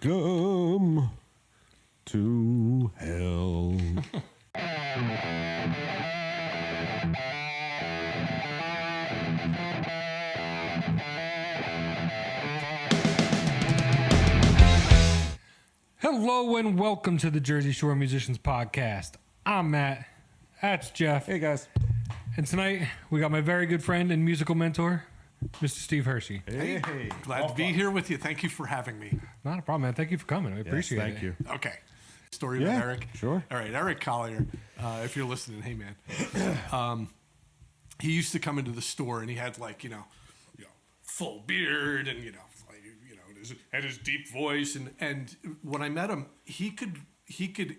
Welcome to hell. Hello and welcome to the Jersey Shore Musicians Podcast. I'm Matt. That's Jeff. Hey, guys. And tonight we got my very good friend and musical mentor, Mr. Steve Hershey. Hey. Glad to be here with you. Thank you for having me. Not a problem, man. Thank you for coming. I appreciate it. Thank you. Okay. Story about Eric. Sure. All right, Eric Collier. If you're listening, hey man. He used to come into the store and he had like full beard and had his deep voice and when I met him, he could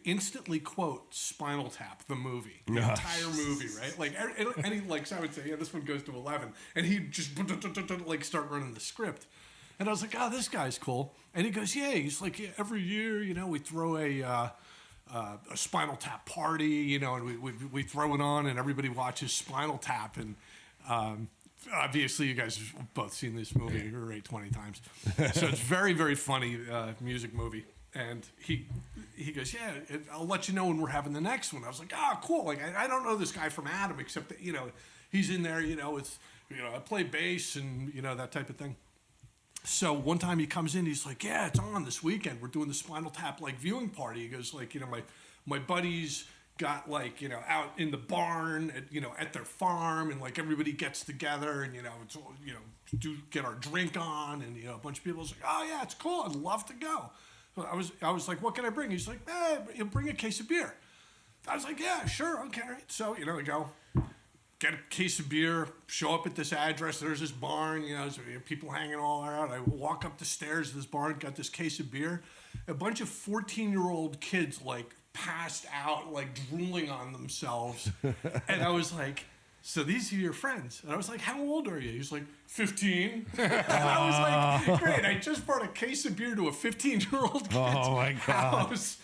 instantly quote Spinal Tap, the movie, the entire movie, right? Like, and he I would say, yeah, this one goes to 11, and he'd just like start running the script, and I was like, oh, this guy's cool, and he goes, yeah, he's like, yeah, every year, we throw a Spinal Tap party, and we throw it on, and everybody watches Spinal Tap, and obviously you guys have both seen this movie 20 times, so it's very, very funny music movie. And he goes, yeah, I'll let you know when we're having the next one. I was like, cool. Like, I don't know this guy from Adam, except that, he's in there, it's, I play bass and, that type of thing. So one time he comes in, he's like, yeah, it's on this weekend. We're doing the Spinal Tap, viewing party. He goes, like, my buddies got, out in the barn, at their farm, and, everybody gets together and, it's, get our drink on, and, a bunch of people was like, oh, yeah, it's cool. I'd love to go. So I was like, what can I bring? He's like, you'll bring a case of beer. I was like, yeah, sure, okay. So, we go, get a case of beer, show up at this address. There's this barn, so people hanging all around. I walk up the stairs to this barn, got this case of beer. A bunch of 14-year-old kids, passed out, drooling on themselves. And I was like, so these are your friends? And I was like, how old are you? He's like, 15. And I was like, great, I just brought a case of beer to a 15-year-old kid's house.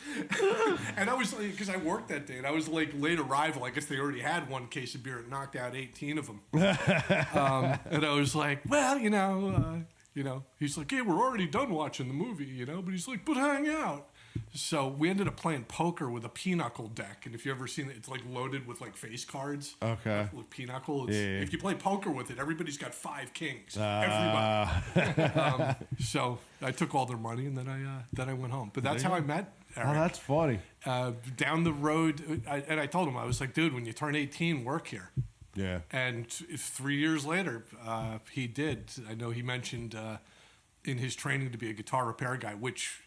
And I was like, because I worked that day, and I was late arrival. I guess they already had one case of beer and knocked out 18 of them. And I was like, well, he's like, hey, we're already done watching the movie, but he's like, but hang out. So we ended up playing poker with a pinochle deck, and if you ever seen it, it's loaded with face cards. Okay. With pinochle, if you play poker with it, everybody's got 5 kings. Everybody. So I took all their money, and then I went home. But that's how I met Eric. Oh, that's funny. Down the road, I told him, I was like, dude, when you turn 18, work here. Yeah. And 3 years later, he did. I know he mentioned in his training to be a guitar repair guy, which,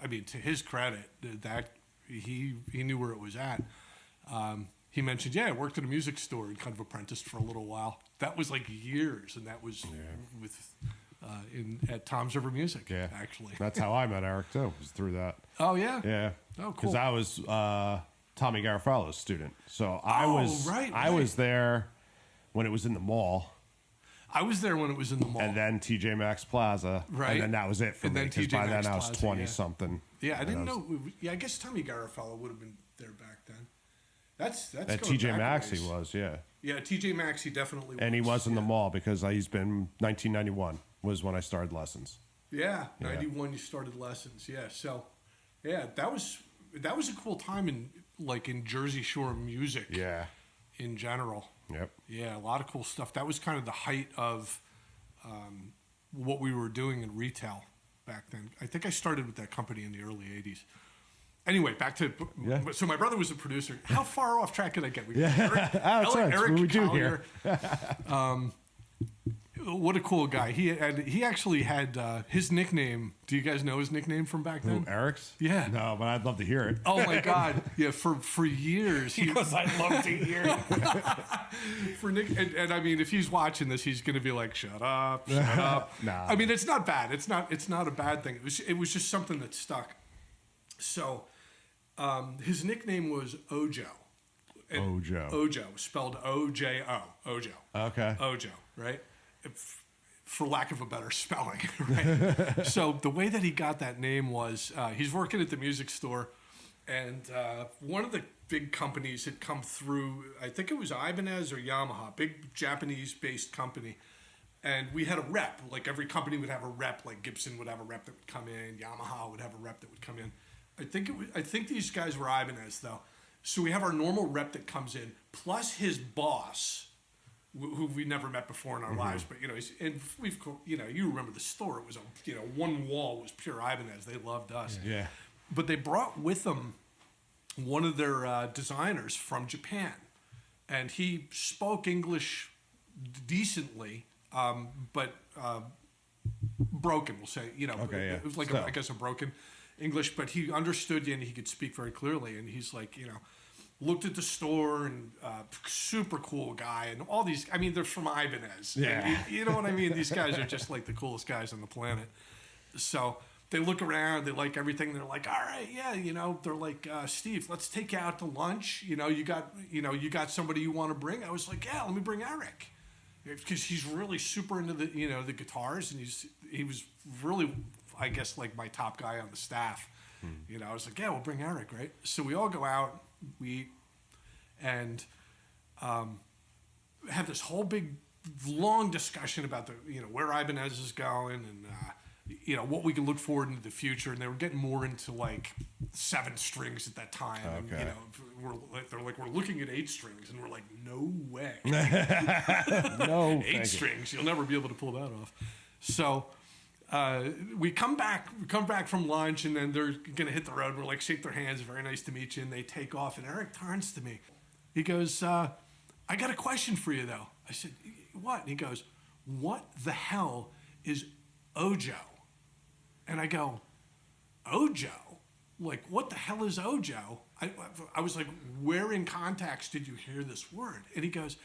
I mean, to his credit, that he knew where it was at. He mentioned, I worked at a music store and kind of apprenticed for a little while. That was years, and that was at Tom's River Music. Yeah, actually. That's how I met Eric too. Was through that. Oh yeah. Yeah. Oh, cool. Because I was Tommy Garofalo's student, so I was there when it was in the mall. I was there when it was in the mall. And then TJ Maxx Plaza. Right. And then that was it for me. Because by then I was 20-something. Yeah, I didn't know. Yeah, I guess Tommy Garofalo would have been there back then. That's at TJ Maxx he was, yeah. Yeah, TJ Maxx he definitely was. And he was in the mall because he's been 1991 was when I started lessons. Yeah, 91 you started lessons. Yeah, so that was a cool time in Jersey Shore music. Yeah. In general. Yep. Yeah, a lot of cool stuff. That was kind of the height of what we were doing in retail back then. I think I started with that company in the early 80s. Anyway, back to... Yeah. So my brother was a producer. How far off track did I get? Eric do here. What a cool guy. He actually had his nickname. Do you guys know his nickname from back then? Who, Eric's? Yeah. No, but I'd love to hear it. Oh my God. Yeah, for years. He goes, I'd love to hear it. For Nick, and I mean, if he's watching this, he's going to be like, shut up. Nah. I mean, it's not bad. It's not a bad thing. It was just something that stuck. So his nickname was Ojo. Ojo, spelled O-J-O. Ojo. Okay. Ojo, right? For lack of a better spelling, right? So the way that he got that name was he's working at the music store, and one of the big companies had come through. I think it was Ibanez or Yamaha, big Japanese-based company, And we had a rep. Like every company would have a rep. Like Gibson would have a rep that would come in. Yamaha would have a rep that would come in. I think these guys were Ibanez though. So we have our normal rep that comes in, plus his boss, who we never met before in our lives. But you remember the store. It was one wall was pure Ibanez. They loved us. Yeah. But they brought with them one of their designers from Japan, and he spoke English decently. But broken, we'll say, Okay, yeah. It was like, I guess, a broken English, but he understood you and he could speak very clearly. And he's like, looked at the store and super cool guy. And all these, I mean, they're from Ibanez. Yeah. You know what I mean? These guys are just like the coolest guys on the planet. So they look around, they like everything. They're like, all right, yeah, they're like, Steve, let's take you out to lunch. You got somebody you want to bring? I was like, yeah, let me bring Eric. Because he's really super into the the guitars, and he was really, I guess, like my top guy on the staff. I was like, yeah, we'll bring Eric, right? So we all go out, we eat, and have this whole big, long discussion about where Ibanez is going and what we can look forward into the future. And they were getting more into like 7 strings at that time. Okay. And, they're like, we're looking at 8 strings, and we're like, no way. No, 8 strings, you'll never be able to pull that off. So we come back from lunch, and then they're gonna hit the road. We're like, shake their hands, very nice to meet you, and they take off. And Eric turns to me, he goes, I got a question for you though. I said, what? And he goes, what the hell is Ojo? And I go, Ojo? Like, what the hell is Ojo? I was like, where in context did you hear this word? And he goes,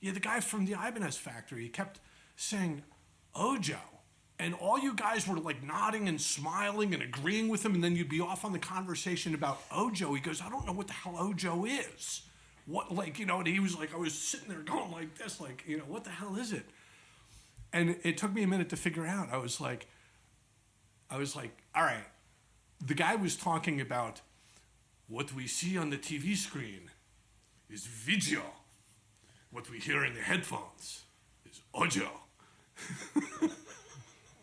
yeah, the guy from the Ibanez factory, he kept saying Ojo. And all you guys were like nodding and smiling and agreeing with him, and then you'd be off on the conversation about Ojo. He goes, I don't know what the hell Ojo is. What, and he was like, I was sitting there going like this, what the hell is it? And it took me a minute to figure out. I was like, all right. The guy was talking about what we see on the TV screen is video. What we hear in the headphones is audio.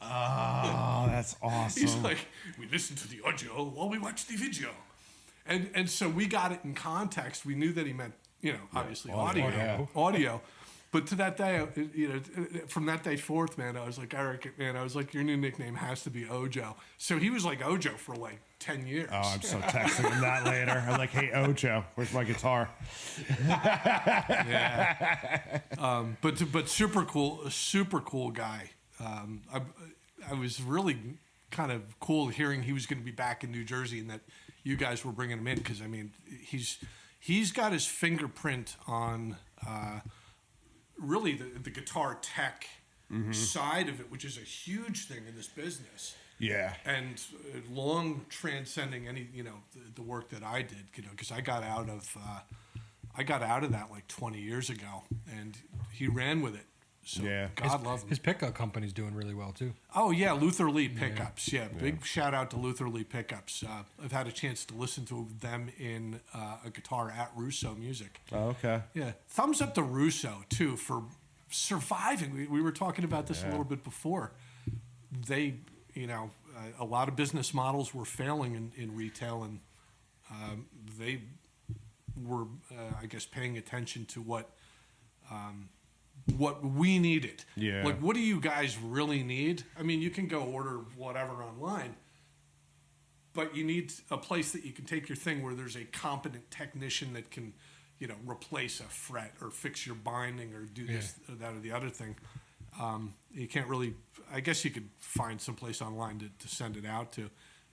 Oh, that's awesome. He's like, we listen to the audio while we watch the video. And so we got it in context. We knew that he meant, obviously audio. But to that day, from that day forth, man, I was like, Eric, man, your new nickname has to be Ojo. So he was like Ojo for like 10 years. Oh, I'm so texting him that later. I'm like, hey, Ojo, where's my guitar? Yeah. But super cool guy. I was really kind of cool hearing he was going to be back in New Jersey and that you guys were bringing him in, because I mean, he's got his fingerprint on really the guitar tech side of it, which is a huge thing in this business. Yeah. And long transcending any, the work that I did, because I got out of that like 20 years ago, and he ran with it. So yeah. God love him. His pickup company's doing really well too. Oh yeah, Luther Lee Pickups. Yeah, big shout out to Luther Lee Pickups. I've had a chance to listen to them in a guitar at Russo Music. Oh, okay. Yeah, thumbs up to Russo too for surviving. We were talking about this a little bit before. They, a lot of business models were failing in retail, and they were, I guess, paying attention to what we needed. Yeah. Like, what do you guys really need? I mean, you can go order whatever online, but you need a place that you can take your thing where there's a competent technician that can, replace a fret or fix your binding or do this or that or the other thing. You can't really, I guess you could find someplace online to send it out to,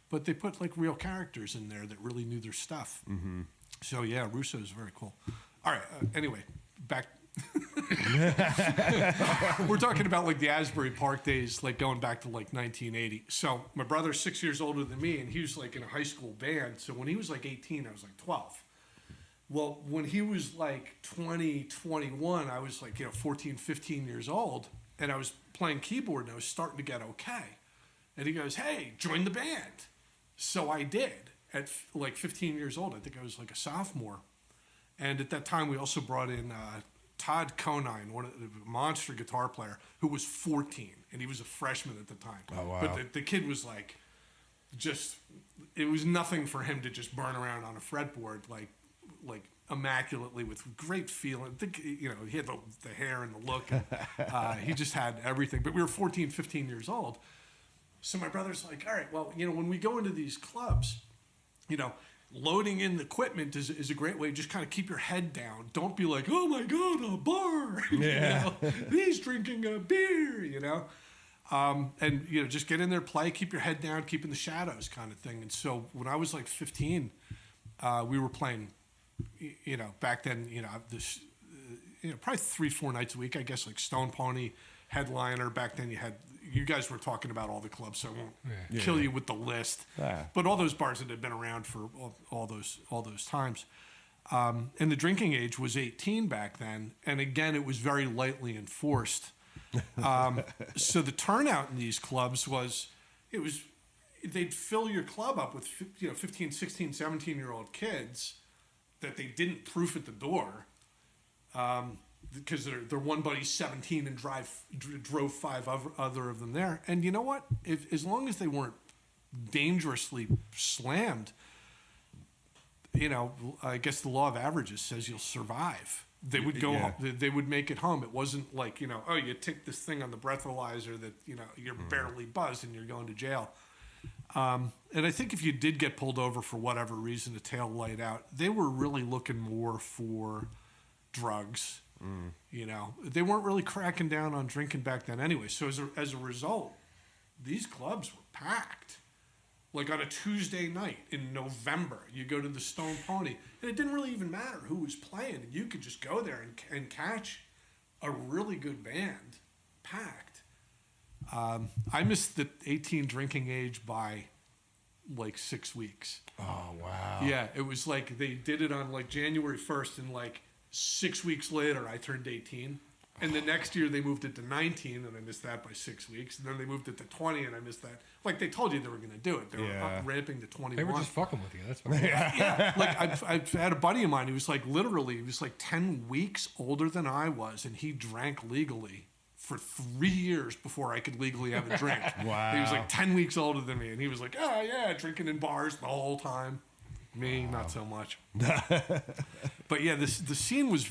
but they put like real characters in there that really knew their stuff. Mm-hmm. So yeah, Russo is very cool. All right. Anyway, back. We're talking about like the Asbury Park days, like going back to like 1980. So my brother's 6 years older than me, and he was like in a high school band. So when he was like 18, I was like 12. Well, when he was like 20, 21, I was like, 14, 15 years old, and I was playing keyboard, and I was starting to get okay. And he goes, hey, join the band. So I did at like 15 years old. I think I was like a sophomore. And at that time, we also brought in Todd Conine, one of the monster guitar player, who was 14, and he was a freshman at the time. Oh, wow. But the kid was like, it was nothing for him to just burn around on a fretboard like immaculately with great feeling. He had the hair and the look. And, he just had everything. But we were 14, 15 years old. So my brother's like, all right, well, when we go into these clubs, loading in the equipment is a great way. Just kind of keep your head down. Don't be like, oh my God, a bar. Yeah. He's drinking a beer, and just get in there, play, keep your head down, keep in the shadows kind of thing. And so when I was like 15, we were playing, back then, this, probably 3-4 nights a week, I guess, like Stone Pony, Headliner. Back then you guys were talking about all the clubs, so I won't kill you with the list. Yeah. But all those bars that had been around for all those times. And the drinking age was 18 back then. And again, it was very lightly enforced. So the turnout in these clubs they'd fill your club up with 15, 16, 17-year-old kids that they didn't proof at the door. Because their one buddy's 17 and drove 5 other of them there. And you know what? As long as they weren't dangerously slammed, I guess the law of averages says you'll survive. They would go home, they would make it home. It wasn't like, you take this thing on the breathalyzer that, you're barely buzzed and you're going to jail. And I think if you did get pulled over for whatever reason, a tail light out, they were really looking more for drugs. They weren't really cracking down on drinking back then anyway. So as a result, these clubs were packed. Like on a Tuesday night in November, you go to the Stone Pony, and it didn't really even matter who was playing. You could just go there and catch a really good band packed. I missed the 18 drinking age by like 6 weeks. Oh, wow. Yeah, it was like they did it on like January 1st, and like 6 weeks later, I turned 18. And the next year, they moved it to 19, and I missed that by 6 weeks. And then they moved it to 20, and I missed that. Like, they told you they were going to do it. They were up ramping to 21. They were just fucking with you. That's what Yeah. Like, I've had a buddy of mine who was like, literally, he was like 10 weeks older than I was, and he drank legally for 3 years before I could legally have a drink. Wow. He was like 10 weeks older than me, and he was like, oh, yeah, drinking in bars the whole time. Me, not so much. But yeah, the scene was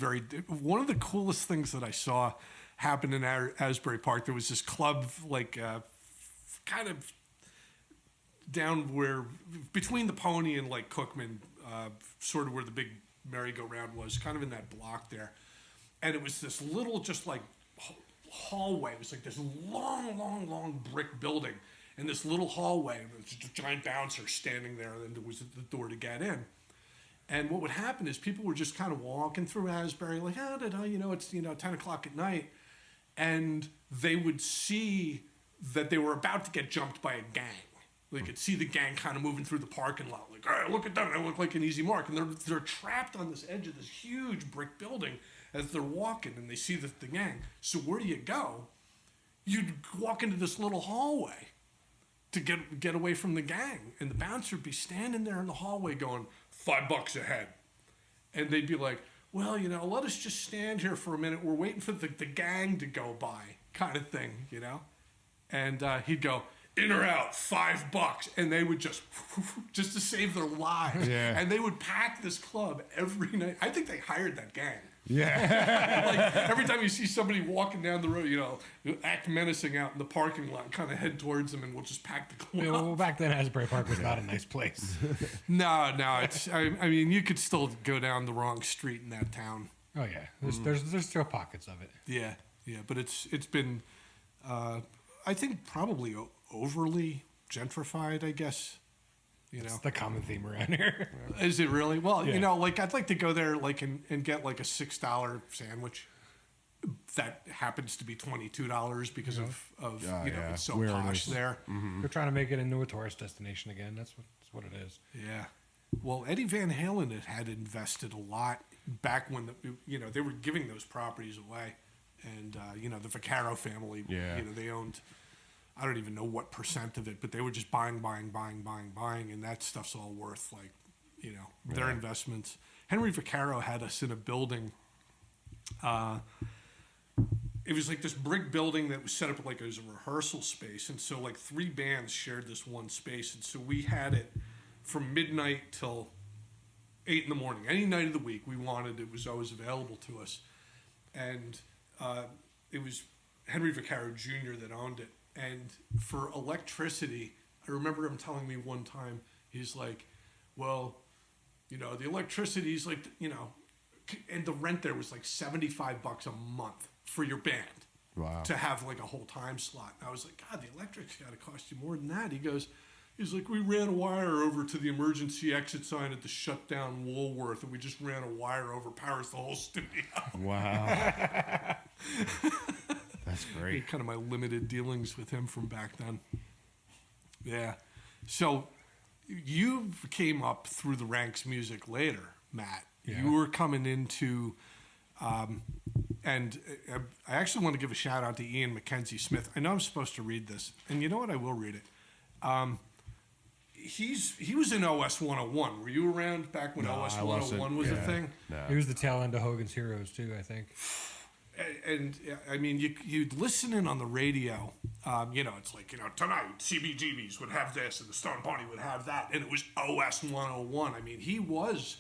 one of the coolest things that I saw happen in Asbury Park. There was this club, like, kind of down where, between the Pony and like Cookman, sort of where the big merry-go-round was, kind of in that block there. And it was this little, just like, hallway. It was like this long brick building. In this little hallway, there was just a giant bouncer standing there, and then there was the door to get in. And what would happen is people were just kind of walking through Asbury, like, it's 10 o'clock at night, and they would see that they were about to get jumped by a gang. They could see the gang kind of moving through the parking lot, like, all right, look at them, they look like an easy mark, and they're trapped on this edge of this huge brick building as they're walking, and they see the gang. So where do you go? You'd walk into this little hallway to get away from the gang, and the bouncer would be standing there in the hallway going, $5 a head. And they'd be like, well, let us just stand here for a minute. We're waiting for the gang to go by, kind of thing, And he'd go, in or out, $5. And they would just to save their lives. Yeah. And they would pack this club every night. I think they hired that gang. Yeah. Like every time you see somebody walking down the road, act menacing out in the parking lot, kind of head towards them, and we'll just pack the club. Yeah, well, back then, Asbury Park was not a nice place. No, it's. I mean, you could still go down the wrong street in that town. Oh yeah, there's still pockets of it. Yeah, but it's been, I think probably overly gentrified, I guess. It's the common theme around here. Is it really? Well, Yeah. like I'd like to go there, like and get like a $6 sandwich. That happens to be $22 because of it's so posh there. They're trying to make it into a tourist destination again. That's what it is. Yeah. Well, Eddie Van Halen had invested a lot back when they were giving those properties away, and the Vaccaro family, they owned. I don't even know what percent of it, but they were just buying, and that stuff's all worth their investments. Henry Vaccaro had us in a building It was like this brick building that was set up like as a rehearsal space. And so like 3 bands shared this one space. And so we had it from midnight till 8 in the morning. Any night of the week we wanted, it was always available to us. And it was Henry Vaccaro Jr. that owned it. And for electricity, I remember him telling me one time, he's like, well, you know, the electricity's like, you know, and the rent there was like $75 a month for your band. Wow. To have like a whole time slot. And I was like, God, the electric's got to cost you more than that. He's like, we ran a wire over to the emergency exit sign at the shutdown Woolworth, and we just ran a wire over, powers the whole studio. Wow. That's great. Kind of my limited dealings with him from back then. Yeah. So you came up through the ranks music later, Matt. Yeah. You were coming into, and I actually want to give a shout out to Ian Mackenzie Smith. I know I'm supposed to read this, and you know what? I will read it. He was in OS 101. Were you around back when OS 101 was a thing? No. He was the tail end of Hogan's Heroes too, I think. And I mean, you'd listen in on the radio. You know, it's like, you know, tonight CBGBs would have this, and the Stone Pony would have that, and it was OS 101. I mean, he was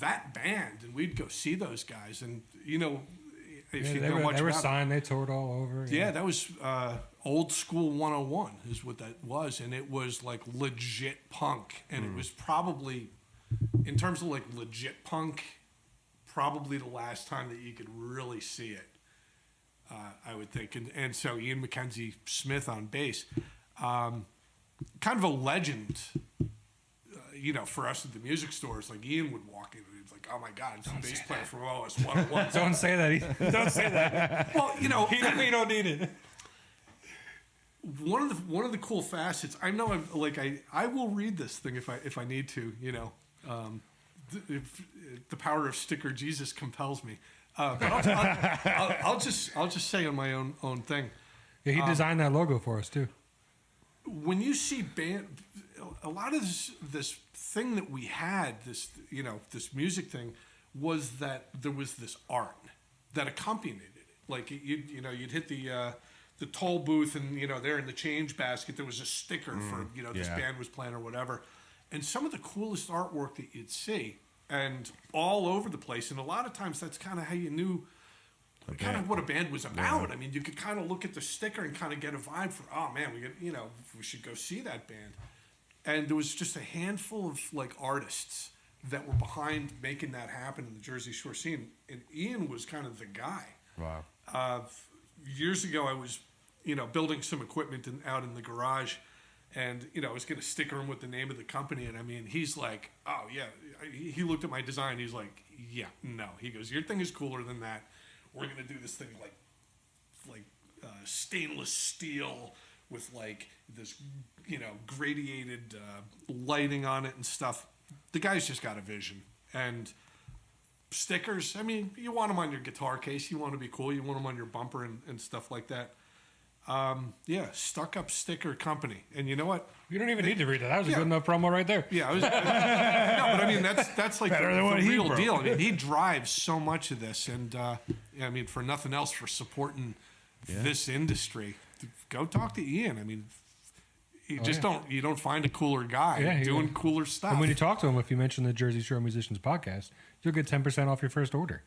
that band, and we'd go see those guys, and you know, if they were signed, they toured all over. Yeah, that was old school 101 is what that was, and it was like legit punk, and it was probably, in terms of like legit punk, probably the last time that you could really see it. I would think, and so Ian Mackenzie Smith on bass, kind of a legend. You know, for us at the music stores, like Ian would walk in and it's like, oh my God, it's a bass player from OS 101. Don't say that. Don't say that. Well, you know, we don't need it. One of the cool facets. I know, I will read this thing if I need to. You know, if the power of Sticker Jesus compels me. But I'll just say on my own thing. Yeah, he designed that logo for us too. When you see a lot of this thing that we had, this music thing, was that there was this art that accompanied it. Like you'd hit the toll booth, and there in the change basket there was a sticker for this band was playing or whatever, and some of the coolest artwork that you'd see, and all over the place. And a lot of times that's kind of how you knew kind of what a band was about. I mean, you could kind of look at the sticker and kind of get a vibe for, oh man, we should go see that band. And there was just a handful of like artists that were behind making that happen in the Jersey Shore scene. And Ian was kind of the guy. Wow. Years ago, I was, building some equipment out in the garage, and, I was going to sticker him with the name of the company. And I mean, he's like, oh yeah. He looked at my design. He's like, yeah, no. He goes, your thing is cooler than that. We're going to do this thing like stainless steel with like this, gradiated lighting on it and stuff. The guy's just got a vision. And stickers, I mean, you want them on your guitar case. You want to be cool. You want them on your bumper and stuff like that. Stuck Up Sticker Company. And you know what? You don't even need to read that. That was a good enough promo right there. Yeah, no, but I mean, that's like the real deal. I mean, he drives so much of this. And, I mean, for nothing else, for supporting this industry. Go talk to Ian. I mean, you don't find a cooler guy doing cooler stuff. And when you talk to him, if you mention the Jersey Shore Musicians podcast, you'll get 10% off your first order.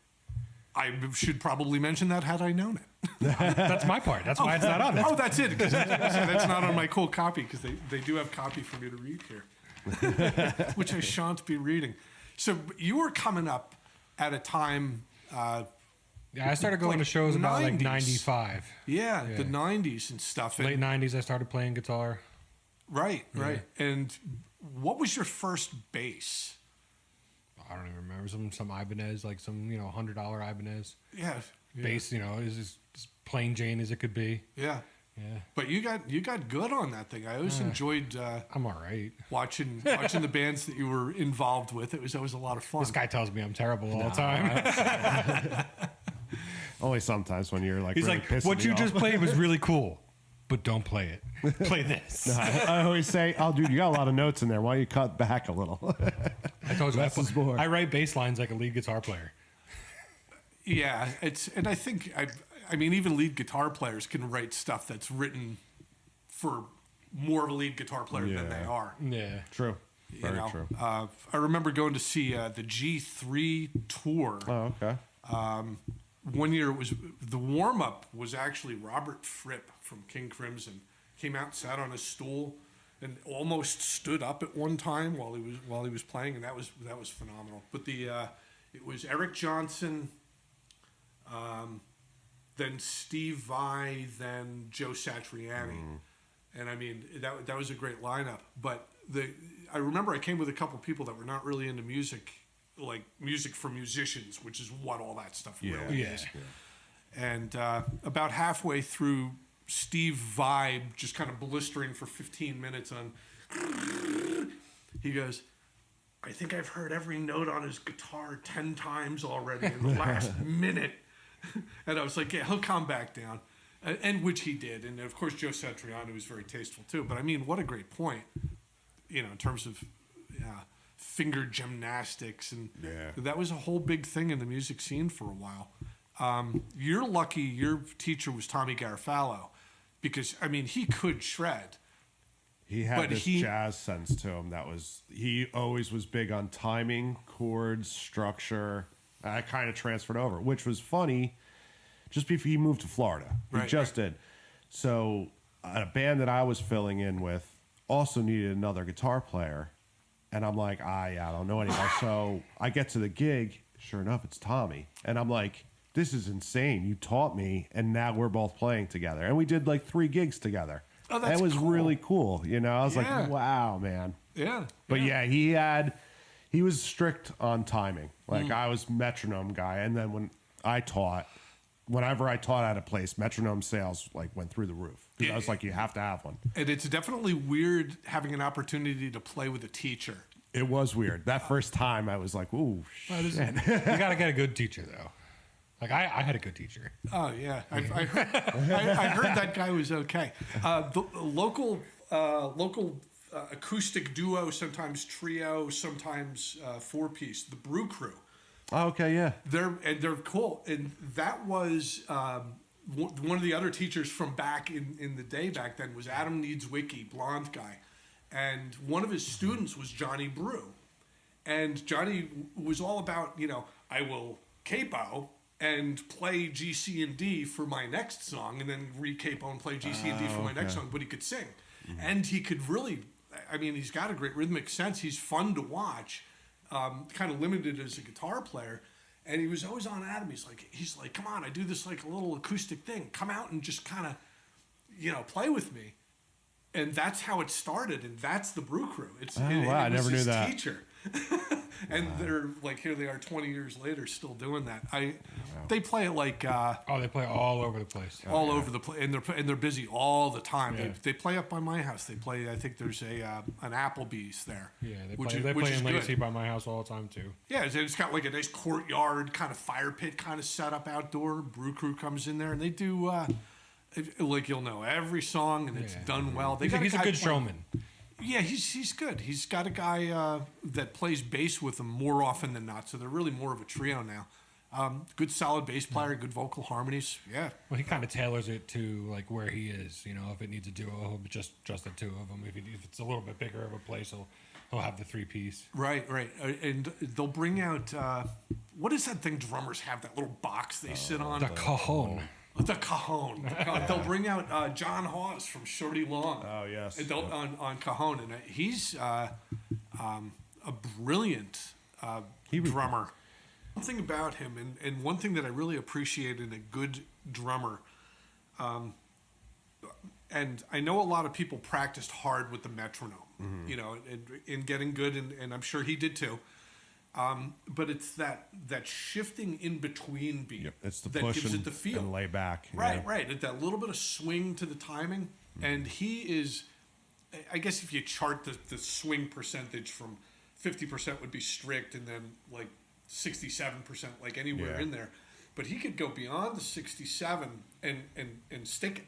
I should probably mention that had I known it. That's my part. That's why it's not on it. Oh, that's it. Because that's not on my cool copy, because they do have copy for me to read here, which I shan't be reading. So you were coming up at a time... I started going to shows about 90s. Like 95. Yeah, the 90s and stuff. Late 90s, I started playing guitar. Right. And what was your first bass? I don't even remember. Some Ibanez, like some, $100 Ibanez. Yeah. Bass, is as plain Jane as it could be. Yeah. Yeah. But you got good on that thing. I always enjoyed I'm all right. Watching the bands that you were involved with. It was always a lot of fun. This guy tells me I'm terrible all the time. Only sometimes when you're like, he's really like, what you just played was really cool, but don't play it. Play this. No, I always say, oh, dude, you got a lot of notes in there. Why don't you cut back a little? I told you, I write bass lines like a lead guitar player. Yeah, and I think I mean even lead guitar players can write stuff that's written for more of a lead guitar player than they are. Yeah, True. Very true. I remember going to see the G3 tour. Oh, okay. One year it was the warm up was actually Robert Fripp from King Crimson. Came out, sat on his stool, and almost stood up at one time while he was playing, and that was phenomenal. But it was Eric Johnson, then Steve Vai, then Joe Satriani, and I mean that was a great lineup. But I remember I came with a couple people that were not really into music, like music for musicians, which is what all that stuff really is. Yeah. And about halfway through, Steve Vai just kind of blistering for 15 minutes on. He goes, I think I've heard every note on his guitar 10 times already in the last minute. And I was like, yeah, he'll calm back down. And which he did. And of course, Joe Satriani was very tasteful too. But I mean, what a great point, in terms of finger gymnastics. And that was a whole big thing in the music scene for a while. You're lucky your teacher was Tommy Garofalo, because, I mean, he could shred. He had this jazz sense to him he always was big on timing, chords, structure. I kind of transferred over, which was funny just before he moved to Florida. He did. So a band that I was filling in with also needed another guitar player. And I'm like, I don't know anymore. So I get to the gig. Sure enough, it's Tommy. And I'm like, this is insane. You taught me, and now we're both playing together. And we did like 3 gigs together. Oh, that's That was cool. really cool. I was like, wow, man. Yeah. But he was strict on timing. Like I was metronome guy. And then whenever I taught at a place, metronome sales like went through the roof. Because I was like, you have to have one. And it's definitely weird having an opportunity to play with a teacher. It was weird. That first time I was like, ooh, shit. you got to get a good teacher though. Like I had a good teacher. Oh yeah, I heard that guy was okay. The local acoustic duo, sometimes trio, sometimes 4-piece, the Brew Crew. Oh, okay, yeah. They're cool, and that was one of the other teachers from back in the day back then was Adam Needs Wiki, blonde guy, and one of his students was Johnny Brew, and Johnny was all about I will capo and play G, C, and D for my next song, and then re-capo and play G, C, and D for my next song, but he could sing. And he could really, I mean, he's got a great rhythmic sense. He's fun to watch, kind of limited as a guitar player. And he was always on Adam. He's like, come on, I do this like a little acoustic thing. Come out and just kind of, play with me. And that's how it started, and that's the Brew Crew. I never knew that. Teacher. And they're like, here they are 20 years later still doing that. They play it like they play all over the place. Over the place, and they're busy all the time. Yeah. They play up by my house. They play, I think there's an Applebee's there. Yeah, they play in Lacey by my house all the time too. Yeah, it's got like a nice courtyard kind of fire pit kind of set up outdoor. Brew Crew comes in there and they do like you'll know every song, and it's done well. He's a good showman. Yeah, he's good. He's got a guy that plays bass with him more often than not, so they're really more of a trio now. Good solid bass player, good vocal harmonies. Yeah. Well, he kind of tailors it to like where he is. If it needs a duo, he'll just the 2 of them. If it's a little bit bigger of a place, he'll have the 3-piece. Right. And they'll bring out what is that thing drummers have? That little box they sit on. The cajon. The cajon. They'll bring out John Hawes from Shorty Long. Oh yes. On cajon, and he's a brilliant drummer. Something about him, and one thing that I really appreciate in a good drummer, and I know a lot of people practiced hard with the metronome, in getting good, and I'm sure he did too. But it's that shifting in between beat. Yep. It's the that push gives it the feel. And lay back. Right. It's that little bit of swing to the timing. And he is, I guess if you chart the swing percentage from 50% would be strict, and then like 67% like anywhere in there. But he could go beyond the 67 and stick it.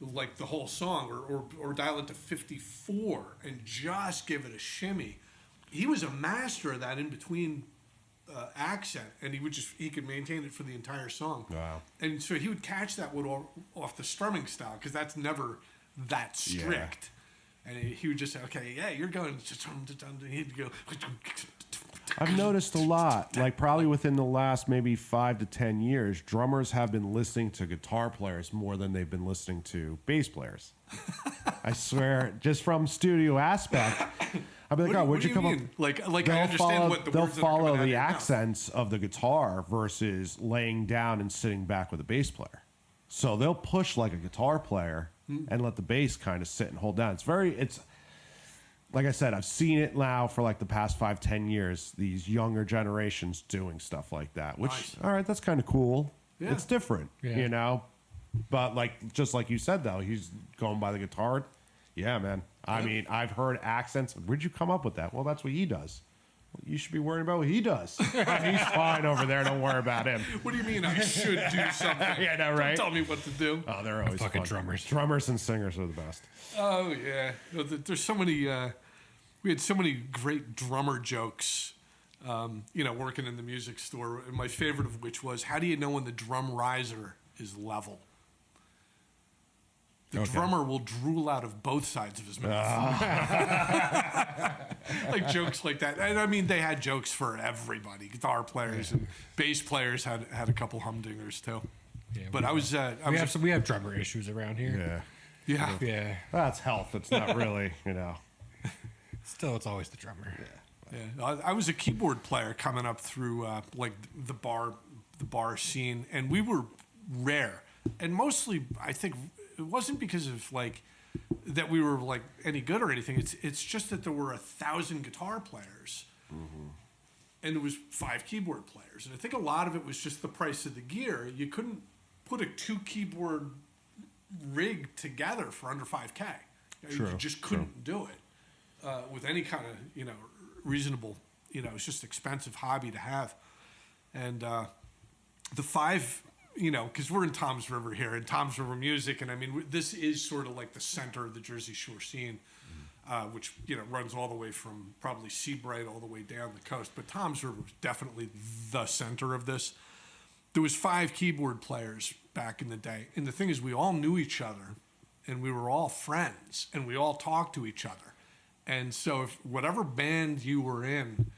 Like the whole song, or dial it to 54 and just give it a shimmy. He was a master of that in between accent, and he could maintain it for the entire song. Wow. And so he would catch that one off the strumming style, because that's never that strict. Yeah. And he would just say, okay, yeah, you're going, and he'd go. I've noticed a lot, like probably within the last maybe 5 to 10 years, drummers have been listening to guitar players more than they've been listening to bass players. I swear, just from studio aspect. I'd be like, where'd you come up? Like I understand what the they'll words follow the now. accents of the guitar versus laying down and sitting back with a bass player. So they'll push like a guitar player and let the bass kind of sit and hold down. It's like I said, I've seen it now for like the past 5-10 years. These younger generations doing stuff like that, which Nice. all right, that's kind of cool. Yeah. It's different, you know. But like just like you said though, he's going by the guitar. Yeah, man. I mean, I've heard accents. Where'd you come up with that? Well, that's what he does. You should be worrying about what he does. He's fine over there. Don't worry about him. What do you mean I should do something? Yeah, no, right? Don't tell me what to do. Oh, they're always Fucking fun. drummers. Drummers and singers are the best. Oh, yeah. There's so many, we had so many great drummer jokes, working in the music store. And my favorite of which was, how do you know when the drum riser is level? The drummer will drool out of both sides of his mouth. Like jokes like that. And I mean, they had jokes for everybody. Guitar players and bass players had a couple humdingers too. Yeah, But we have drummer issues around here. Yeah. That's health. It's not really, Still, it's always the drummer. Yeah, I was a keyboard player coming up through the bar scene, and we were rare. And mostly, I think it wasn't because of that we were any good or anything. It's just that there were 1,000 guitar players, and there was 5 keyboard players. And I think a lot of it was just the price of the gear. You couldn't put a 2 keyboard rig together for under $5K. You just couldn't do it with any kind of reasonable. It's just expensive hobby to have, and the 5. Because we're in Toms River here, and Toms River music, and I mean, this is sort of like the center of the Jersey Shore scene, which runs all the way from probably Seabright all the way down the coast. But Toms River was definitely the center of this. There was 5 keyboard players back in the day, and the thing is, we all knew each other, and we were all friends, and we all talked to each other. And so, if whatever band you were in,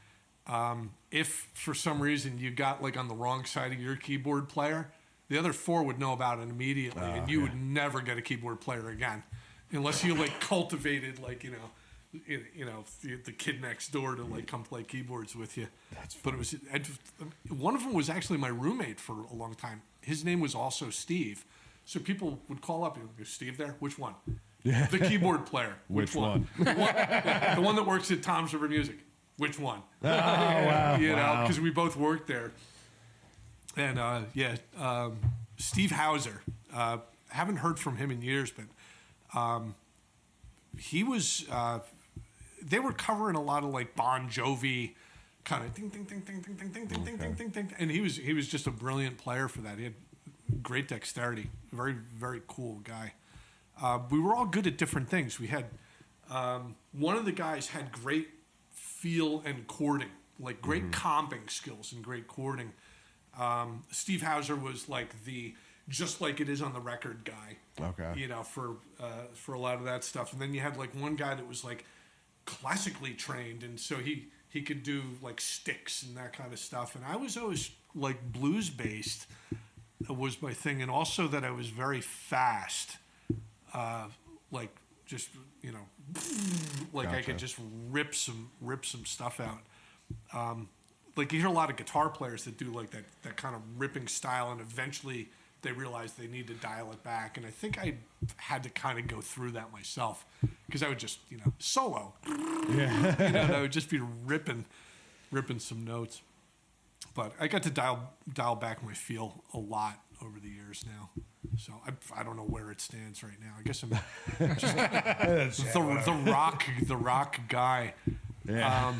if for some reason you got on the wrong side of your keyboard player, the other 4 would know about it immediately, and you would never get a keyboard player again, unless you cultivated the kid next door to come play keyboards with you. But it was one of them was actually my roommate for a long time. His name was also Steve, so people would call up and go, "Steve there? Which one?" Yeah. The keyboard player. Which one? The one that works at Toms River Music. Which one? Oh, wow. Because we both worked there. And Steve Hauser. Haven't heard from him in years, but he was. They were covering a lot of Bon Jovi, kind of ding ding ding ding ding ding ding ding ding ding ding ding, and he was just a brilliant player for that. He had great dexterity. Very very cool guy. We were all good at different things. We had one of the guys had great feel and chording, great comping skills and great chording. Steve Hauser was just like it is on the record guy. Okay. For a lot of that stuff. And then you had one guy that was classically trained, and so he could do sticks and that kind of stuff. And I was always blues based was my thing, and also that I was very fast. Just Gotcha. I could just rip some stuff out. You hear a lot of guitar players that do that kind of ripping style, and eventually they realize they need to dial it back. And I think I had to kind of go through that myself, because I would just solo. Yeah. And I would just be ripping some notes. But I got to dial back my feel a lot over the years now. So I don't know where it stands right now. I guess I'm just the rock guy. Yeah.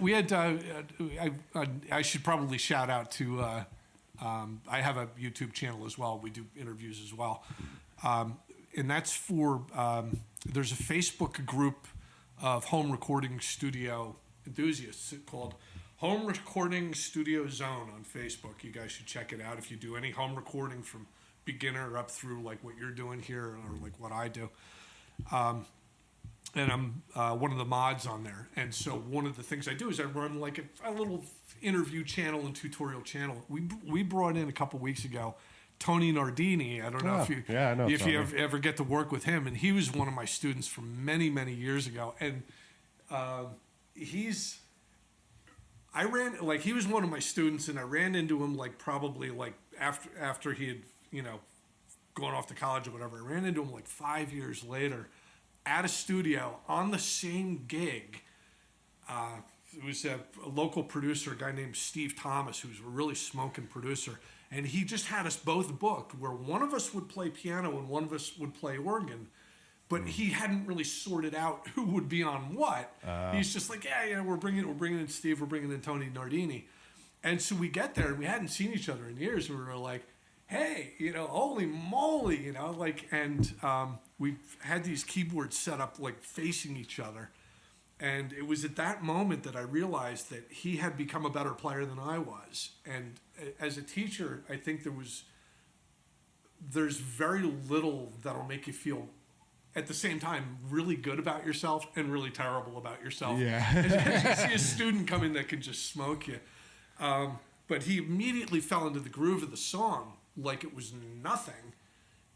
We had. I should probably shout out to. I have a YouTube channel as well. We do interviews as well, and that's for. There's a Facebook group of home recording studio enthusiasts called Home Recording Studio Zone on Facebook. You guys should check it out if you do any home recording from beginner up through like what you're doing here or like what I do. And I'm one of the mods on there. And so one of the things I do is I run like a little interview channel and tutorial channel. We brought in a couple weeks ago Tony Nardini. I don't know if you ever get to work with him. And he was one of my students from many, many years ago. And he was one of my students, and I ran into him like probably like after he had, gone off to college or whatever. I ran into him like 5 years later at a studio on the same gig. It was a local producer, a guy named Steve Thomas, who's a really smoking producer. And he just had us both booked where one of us would play piano and one of us would play organ. But he hadn't really sorted out who would be on what. He's just like, yeah, we're bringing in Steve, we're bringing in Tony Nardini. And so we get there, and we hadn't seen each other in years. And we were like, hey, holy moly, and we had these keyboards set up like facing each other. And it was at that moment that I realized that he had become a better player than I was. And as a teacher, I think there's very little that'll make you feel at the same time really good about yourself and really terrible about yourself. Yeah. as you see a student come in that can just smoke you. But he immediately fell into the groove of the song like it was nothing.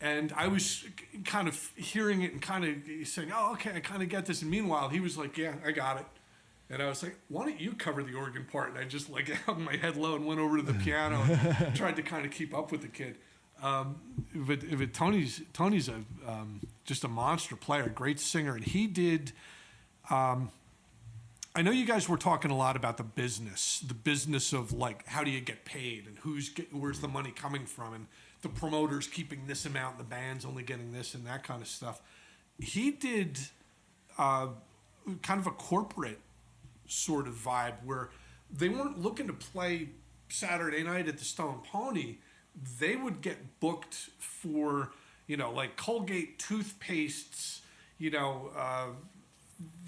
And I was kind of hearing it and kind of saying, oh, okay, I kind of get this. And meanwhile, he was like, yeah, I got it. And I was like, why don't you cover the organ part? And I just like held my head low and went over to the piano and tried to kind of keep up with the kid. But Tony's just a monster player, great singer. And he did, I know you guys were talking a lot about the business of like, how do you get paid and where's the money coming from? And the promoters keeping this amount, the band's only getting this and that kind of stuff. He did kind of a corporate sort of vibe where they weren't looking to play Saturday night at the Stone Pony. They would get booked for, like Colgate toothpastes,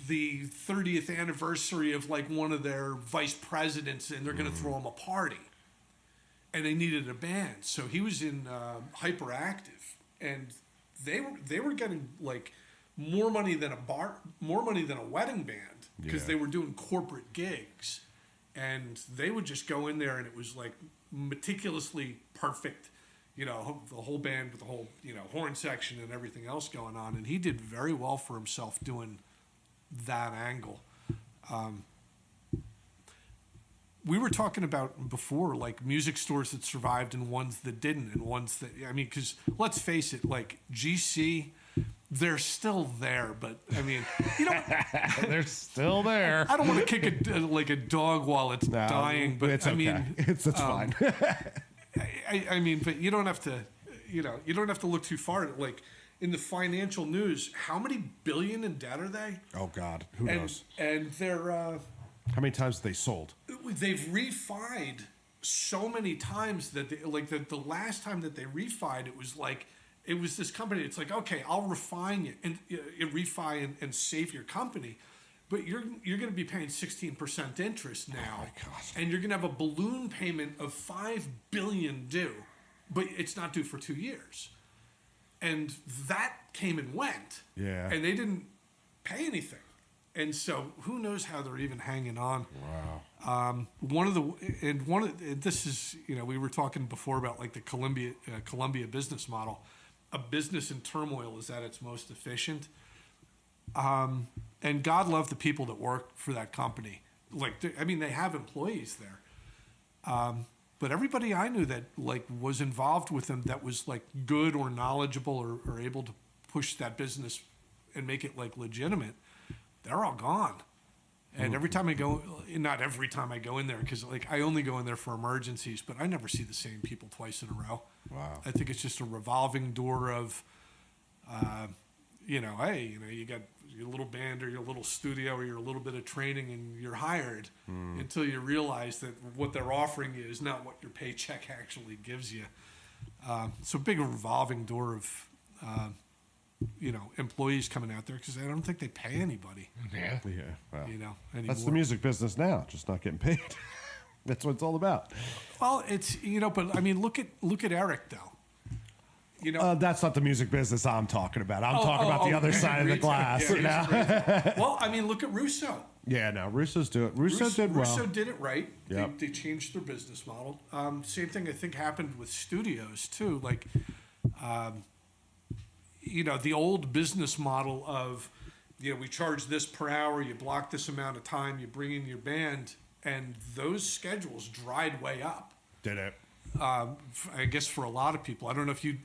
the 30th anniversary of like one of their vice presidents, and they're going to throw them a party. And they needed a band, so he was in Hyperactive, and they were getting like more money than a wedding band because they were doing corporate gigs, and they would just go in there, and it was like meticulously perfect, the whole band with the whole horn section and everything else going on, and he did very well for himself doing that angle. We were talking about before, like music stores that survived and ones that didn't, and ones that, because let's face it, like GC, they're still there, but I mean, they're still there. I don't want to kick a dog while it's dying, but it's okay. It's fine. I mean, but you don't have to look too far. Like in the financial news, how many billion in debt are they? Oh God, who knows? And they're how many times have they sold? They've refied so many times that the last time that they refied, it was this company. It's like, okay, I'll refine you and refi and save your company, but you're going to be paying 16% interest now, oh my gosh, and you're going to have a balloon payment of $5 billion due, but it's not due for 2 years, and that came and went, and they didn't pay anything. And so, who knows how they're even hanging on? Wow. This is, we were talking before about like the Columbia business model. A business in turmoil is at its most efficient. And God love the people that work for that company. They have employees there. But everybody I knew that like was involved with them that was like good or knowledgeable or able to push that business and make it like legitimate, they're all gone. And every time I go, not every time I go in there, because like I only go in there for emergencies, but I never see the same people twice in a row. Wow. I think it's just a revolving door of, hey, you got your little band or your little studio or your little bit of training and you're hired until you realize that what they're offering you is not what your paycheck actually gives you. So big revolving door of employees coming out there because I don't think they pay anybody. Yeah. Well, Anymore. that's the music business now, just not getting paid. That's what it's all about. Well, it's but I mean, look at Eric though. That's not the music business I'm talking about. I'm talking about the other side of the glass. Yeah, well, I mean, look at Russo. Yeah, no, Russo's do it. Russo did well. Russo did it right. Yep. They changed their business model. Same thing I think happened with studios too. Like, the old business model of, we charge this per hour, you block this amount of time, you bring in your band, and those schedules dried way up. Did it? I guess for a lot of people. I don't know if you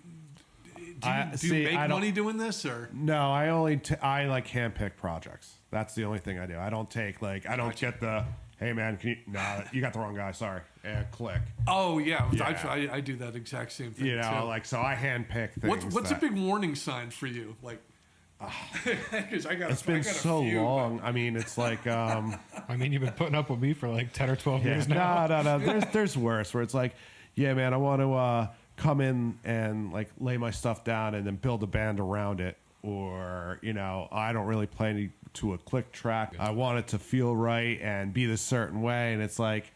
do you make money doing this or no? I only I like handpick projects. That's the only thing I do. I don't take I don't get the hey man, can you? No, you got the wrong guy. Sorry. Click. Oh yeah. I do that exact same thing. too. So I handpick things. What's a big warning sign for you? Like, because it's been so long. I mean, it's like I mean, you've been putting up with me for like 10 or 12 years now. No. There's worse where it's like, yeah, man, I want to come in and lay my stuff down and then build a band around it, or I don't really play to a click track. I want it to feel right and be this certain way, and it's like,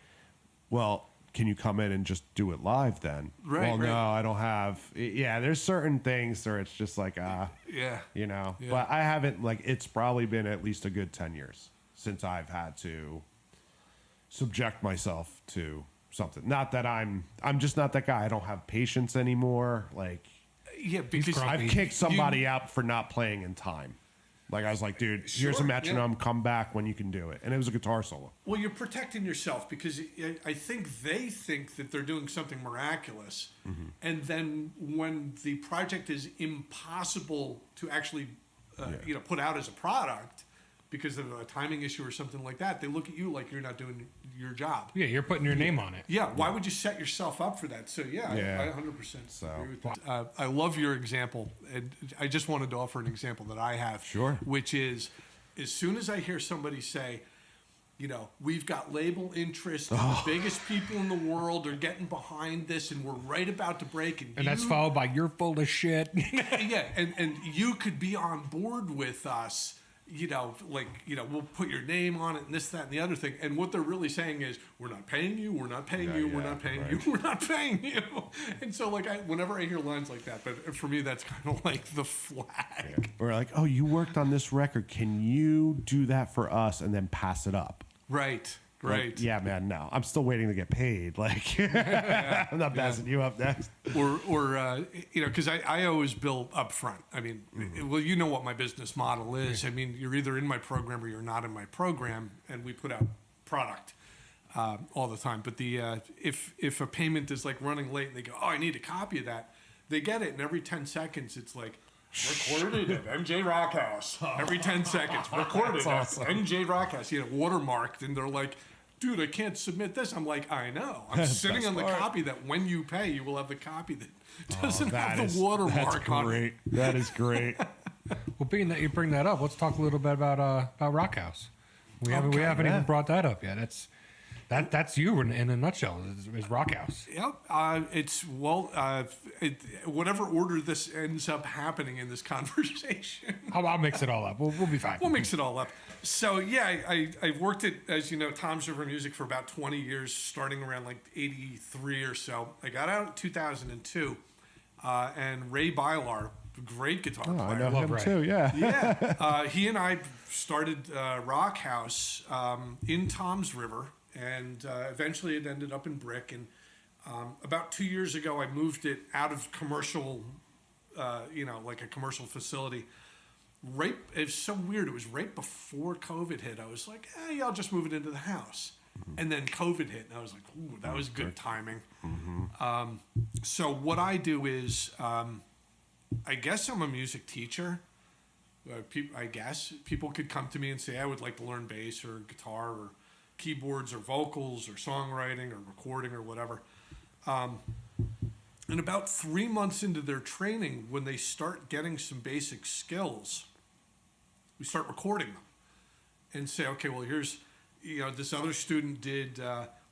well, can you come in and just do it live then? Right. Well, no, I don't have. Yeah, there's certain things where it's just like yeah. But I haven't it's probably been at least a good 10 years since I've had to subject myself to something. Not that I'm just not that guy. I don't have patience anymore. Yeah, because I've kicked somebody out for not playing in time. I was like, dude, here's a metronome. Come back when you can do it. And it was a guitar solo. Well, you're protecting yourself because I think they think that they're doing something miraculous. Mm-hmm. And then when the project is impossible to actually put out as a product because of a timing issue or something like that, they look at you like you're not doing your job. Yeah, you're putting your name on it. Yeah, why would you set yourself up for that? So, I 100% agree with that. I love your example, and I just wanted to offer an example that I have. Sure. Which is, as soon as I hear somebody say, we've got label interest, and the biggest people in the world are getting behind this, and we're right about to break. And that's followed by, you're full of shit. Yeah, and you could be on board with us. We'll put your name on it and this, that, and the other thing. And what they're really saying is, we're not paying you, we're not paying you, we're not paying you, we're not paying you. And so, whenever I hear lines like that, but for me, that's kind of like the flag. Yeah. We're like, oh, you worked on this record. Can you do that for us and then pass it up? Right. Yeah, man, no. I'm still waiting to get paid. I'm not passing you up next. Or because I always bill up front. I mean, well, you know what my business model is. I mean, you're either in my program or you're not in my program, and we put out product all the time. But if a payment is running late and they go, oh, I need a copy of that, they get it, and every 10 seconds it's like, recorded at NJ Rockhouse. Every 10 seconds, recorded at NJ Rockhouse. Watermarked, and they're like, dude, I can't submit this. I'm like, I know. I'm sitting on the copy that when you pay, you will have the copy that doesn't have the watermark on it. That is great. Well, being that you bring that up, let's talk a little bit about Rockhouse. We haven't even brought that up yet. That's you in a nutshell. Is Rockhouse? Yep. Whatever order this ends up happening in this conversation. I'll mix it all up. We'll be fine. We'll mix it all up. So I've worked at, as you know, Tom's River Music for about 20 years, starting around 83 or so. I got out in 2002, and Ray Bylar, great guitar player. I know him too. Yeah. Yeah. He and I started Rockhouse in Tom's River. And eventually it ended up in Brick. And about 2 years ago, I moved it out of commercial, like a commercial facility. It was so weird. It was right before COVID hit. I was like, I'll just move it into the house. Mm-hmm. And then COVID hit. And I was like, ooh, that was good timing. Mm-hmm. So what I do is, I guess I'm a music teacher. I guess people could come to me and say, I would like to learn bass or guitar or keyboards or vocals or songwriting or recording or whatever. And about 3 months into their training, when they start getting some basic skills, we start recording them and say, okay, well, here's, this other student did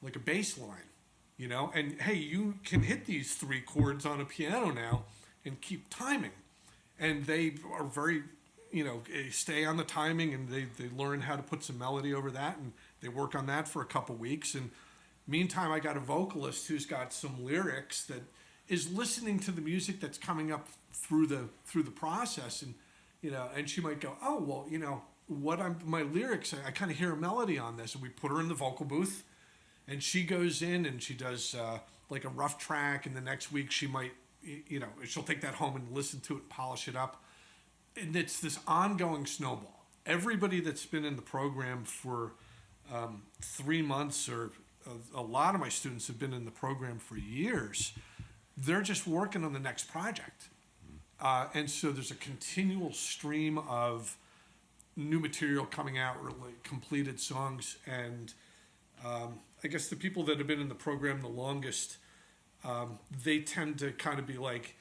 like a bass line, and hey, you can hit these 3 chords on a piano now and keep timing. and they are very, stay on the timing, and they learn how to put some melody over that, and they work on that for a couple weeks. And meantime, I got a vocalist who's got some lyrics that is listening to the music that's coming up through the process, and and she might go, oh well, my lyrics, I kind of hear a melody on this, and we put her in the vocal booth, and she goes in and she does like a rough track, and the next week she might, she'll take that home and listen to it and polish it up, and it's this ongoing snowball. Everybody that's been in the program for 3 months, or a lot of my students have been in the program for years, they're just working on the next project. And so there's a continual stream of new material coming out, or like completed songs. And I guess the people that have been in the program the longest, they tend to kind of be like,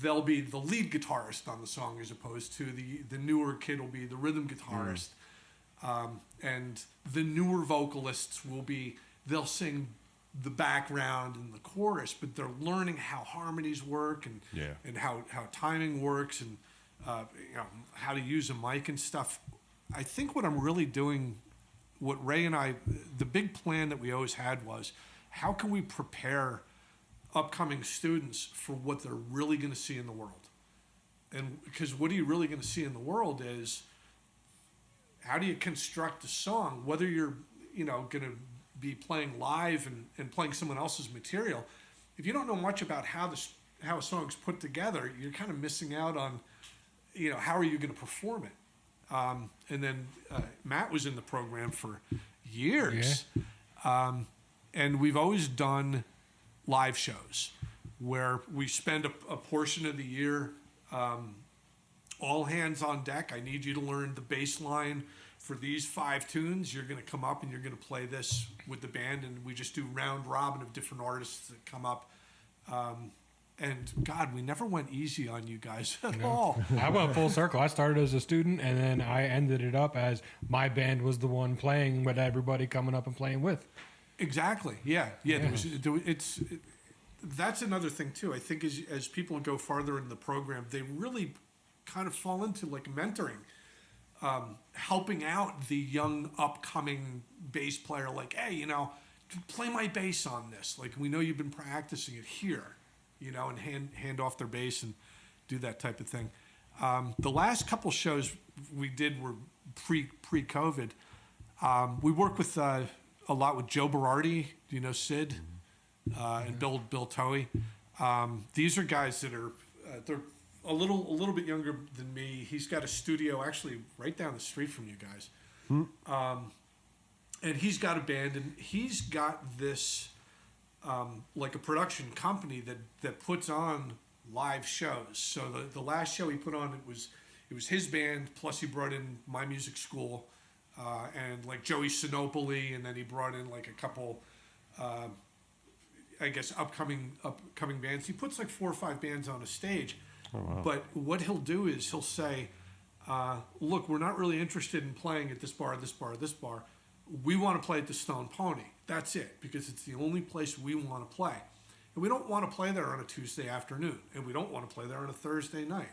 they'll be the lead guitarist on the song, as opposed to the newer kid will be the rhythm guitarist. And the newer vocalists they'll sing the background and the chorus, but they're learning how harmonies work, and how timing works, and how to use a mic and stuff. I think what I'm really doing, what Ray and I, the big plan that we always had was, how can we prepare upcoming students for what they're really going to see in the world? And because what are you really going to see in the world is, how do you construct a song, whether you're going to be playing live and playing someone else's material. If you don't know much about how a song's put together, you're kind of missing out on, how are you going to perform it? And then Matt was in the program for years. And we've always done live shows where we spend a portion of the year, all hands on deck. I need you to learn the bass line for these 5 tunes. You're going to come up and you're going to play this with the band, and we just do round robin of different artists that come up. And God, we never went easy on you guys at all. I went full circle. I started as a student, and then I ended it up as my band was the one playing with everybody coming up and playing with. Exactly. Yeah. That's another thing too. I think as people go farther in the program, they really kind of fall into like mentoring. Helping out the young upcoming bass player, like, hey, play my bass on this. Like, we know you've been practicing it here, and hand off their bass and do that type of thing. The last couple shows we did were pre-COVID. We work with a lot with Joe Berardi, Sid, and Bill Towie. These are guys that are they're a little bit younger than me. He's got a studio actually right down the street from you guys. And he's got a band, and he's got this like a production company that puts on live shows. So the last show he put on, it was his band, plus he brought in My Music School and like Joey Sinopoli, and then he brought in like a couple I guess upcoming bands. He puts like 4 or 5 bands on a stage. Oh, wow. But what he'll do is he'll say, look, we're not really interested in playing at this bar, this bar, this bar. We want to play at the Stone Pony. That's it, because it's the only place we want to play. And we don't want to play there on a Tuesday afternoon, and we don't want to play there on a Thursday night.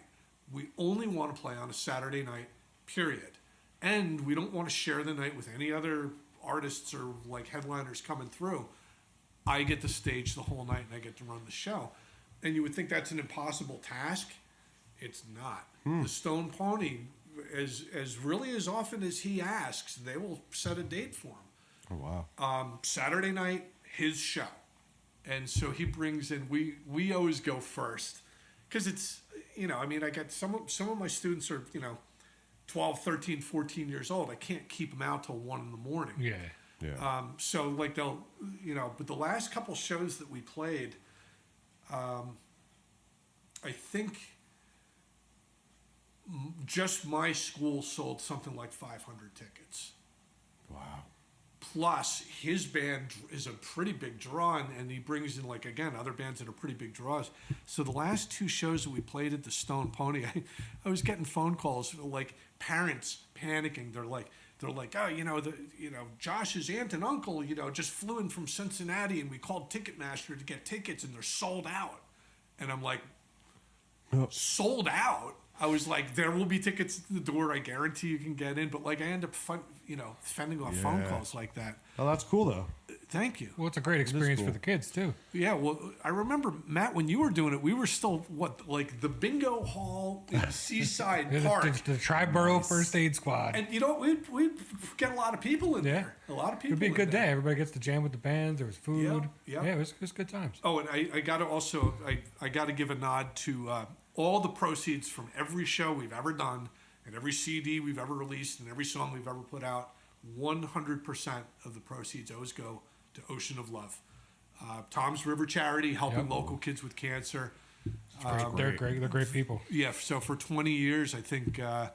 We only want to play on a Saturday night, period. And we don't want to share the night with any other artists or like headliners coming through. I get to stage the whole night, and I get to run the show. And you would think that's an impossible task. It's not. The Stone Pony, as really as often as he asks, they will set a date for him. Oh, wow. Saturday night, his show. And so he brings in, we always go first. Because it's, I got some of my students are, 12, 13, 14 years old. I can't keep them out till 1 in the morning. Yeah. So like they'll, but the last couple shows that we played, I think just my school sold something like 500 tickets. Wow. Plus, his band is a pretty big draw, and he brings in, like, again, other bands that are pretty big draws. So the last 2 shows that we played at the Stone Pony, I was getting phone calls, like, parents panicking. They're like, oh, Josh's aunt and uncle, just flew in from Cincinnati, and we called Ticketmaster to get tickets, and they're sold out. And I'm like, sold out. I was like, there will be tickets at the door. I guarantee you can get in. But like, I end up, fending off phone calls like that. Oh, that's cool though. Thank you. Well, it's a great experience cool for the kids too. Yeah, well, I remember, Matt, when you were doing it, we were still, like the bingo hall in Seaside Park. The Tri-Borough First Aid Squad. And, we'd get a lot of people in there. A lot of people. It'd be a good day. Everybody gets to jam with the bands. There was food. Yeah. Yeah, it was good times. Oh, and I got to also, I got to give a nod to all the proceeds from every show we've ever done and every CD we've ever released and every song we've ever put out. 100% of the proceeds always go to Ocean of Love. Tom's River Charity, helping local kids with cancer. They're great. They're great people. Yeah, so for 20 years, I think, and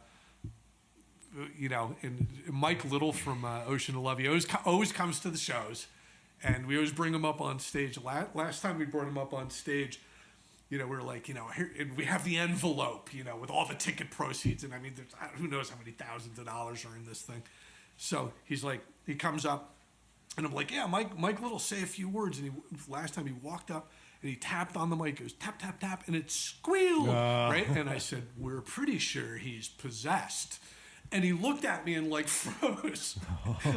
Mike Little from Ocean of Love, he always comes to the shows, and we always bring him up on stage. Last time we brought him up on stage, we were like, here, and we have the envelope, with all the ticket proceeds, and I mean, who knows how many thousands of dollars are in this thing. So he's like, he comes up, and I'm like, yeah, Mike Little, say a few words. And last time he walked up and he tapped on the mic, it goes tap, tap, tap, and it squealed, right? And I said, we're pretty sure he's possessed. And he looked at me and like froze.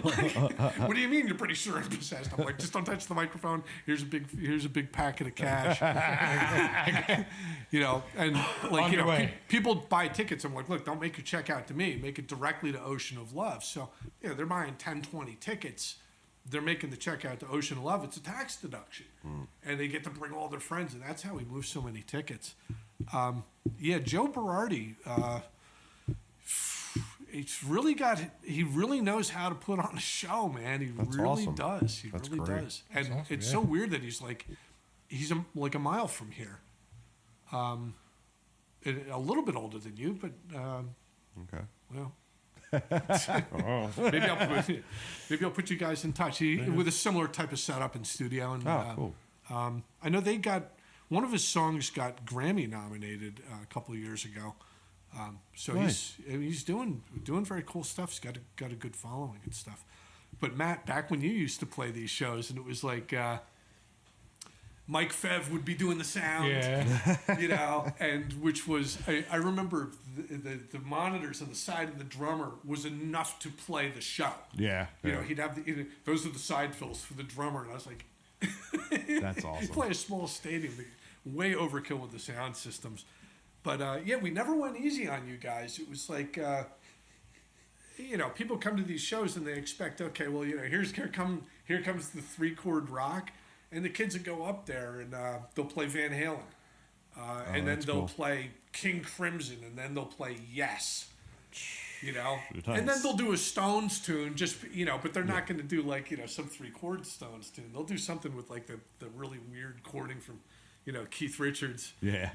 Like, what do you mean you're pretty sure I'm possessed? I'm like, just don't touch the microphone. Here's a big packet of cash. And like, people buy tickets. I'm like, look, don't make your check out to me. Make it directly to Ocean of Love. So, they're buying 10, 20 tickets. They're making the check out to Ocean of Love. It's a tax deduction. And they get to bring all their friends. And that's how we move so many tickets. Joe Berardi, he really knows how to put on a show, man. He That's really awesome. does. He That's really great. does. And awesome, it's so weird that he's like a mile from here. A little bit older than you, but Okay. well, maybe I'll put you guys in touch. With a similar type of setup in studio. And cool. I know one of his songs got Grammy nominated a couple of years ago. So nice. he's doing very cool stuff. He's got a good following and stuff. But Matt, back when you used to play these shows, and it was like Mike Fev would be doing the sound, and which was I remember the monitors on the side of the drummer was enough to play the show. Yeah. He'd have those are the side fills for the drummer, and I was like, That's awesome. play a small stadium, way overkill with the sound systems. But, we never went easy on you guys. It was like, people come to these shows and they expect, okay, well, here comes the 3-chord rock. And the kids would go up there and they'll play Van Halen. And then they'll play King Crimson. And then they'll play Yes. And then they'll do a Stones tune, but they're not going to do like, some 3-chord Stones tune. They'll do something with like the really weird chording from, Keith Richards. Yeah.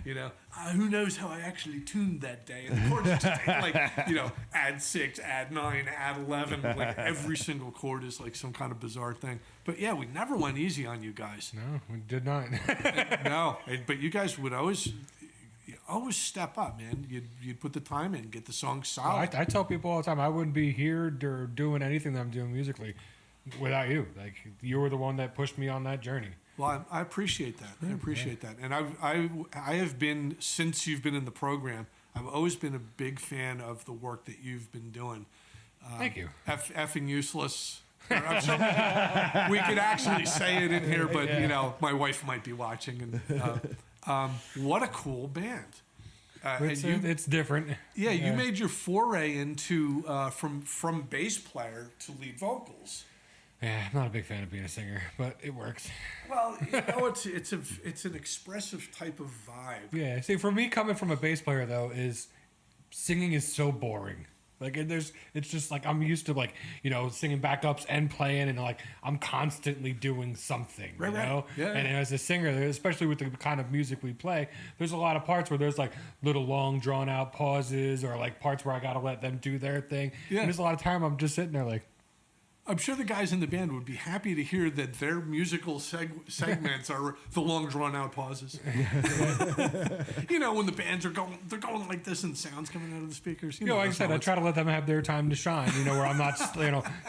Who knows how I actually tuned that day. And the chords just like, add 6, add 9, add 11. Like every single chord is like some kind of bizarre thing. But yeah, we never went easy on you guys. No, we did not. No, but you guys would always step up, man. You'd put the time in, get the song solid. I tell people all the time, I wouldn't be here or doing anything that I'm doing musically without you. Like, you were the one that pushed me on that journey. Well, I appreciate that. I appreciate that. And I have been, since you've been in the program, I've always been a big fan of the work that you've been doing. Thank you. Effing useless. We could actually say it in here, but my wife might be watching. And what a cool band! It's different. Yeah, you made your foray into from bass player to lead vocals. Yeah, I'm not a big fan of being a singer, but it works. Well, it's an expressive type of vibe. Yeah. See, for me, coming from a bass player though, singing is so boring. Like, it's just like I'm used to like singing backups and playing, and like I'm constantly doing something, right. Yeah. And as a singer, especially with the kind of music we play, there's a lot of parts where there's like little long drawn out pauses, or like parts where I gotta let them do their thing. Yeah. And there's a lot of time I'm just sitting there like. I'm sure the guys in the band would be happy to hear that their musical segments are the long drawn-out pauses. When the bands are they're going like this, and sounds coming out of the speakers. Like I said, I try to let them have their time to shine. Where I'm not,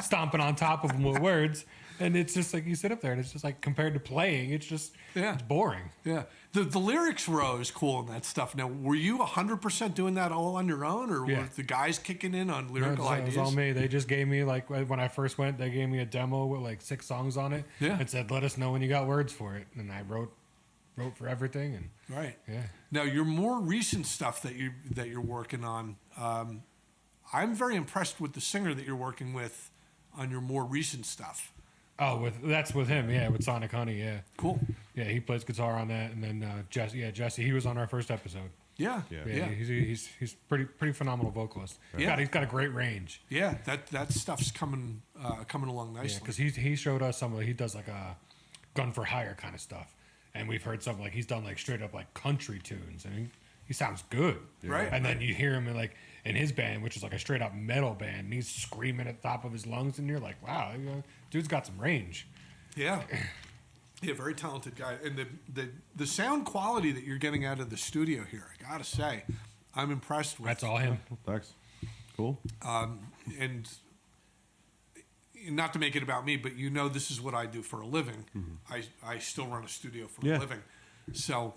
stomping on top of them with words. And it's just like you sit up there, and it's just like compared to playing, it's just it's boring. Yeah. The lyrics were always cool and that stuff. Now, were you 100% doing that all on your own, or were the guys kicking in on lyrical ideas? It was all me. They just gave me, like, when I first went, they gave me a demo with like 6 songs on it, and said, "Let us know when you got words for it." And I wrote for everything. And Now, your more recent stuff that you're working on, I'm very impressed with the singer that you're working with on your more recent stuff. Oh, that's with him, with Sonic Honey, Cool. Yeah, he plays guitar on that, and then Jesse, he was on our first episode. Yeah. He's pretty phenomenal vocalist. Yeah. He's got a great range. Yeah, that stuff's coming along nicely. Yeah, because he showed us he does like a gun for hire kind of stuff, and we've heard something like he's done like straight up like country tunes, and he sounds good, right? And then you hear him in his band, which is like a straight up metal band, and he's screaming at the top of his lungs, and you're like, wow, dude's got some range. Yeah. Yeah, very talented guy. And the sound quality that you're getting out of the studio here, I gotta say, I'm impressed with. That's all him. Thanks. Cool. And not to make it about me, but this is what I do for a living. Mm-hmm. I still run a studio for a living. So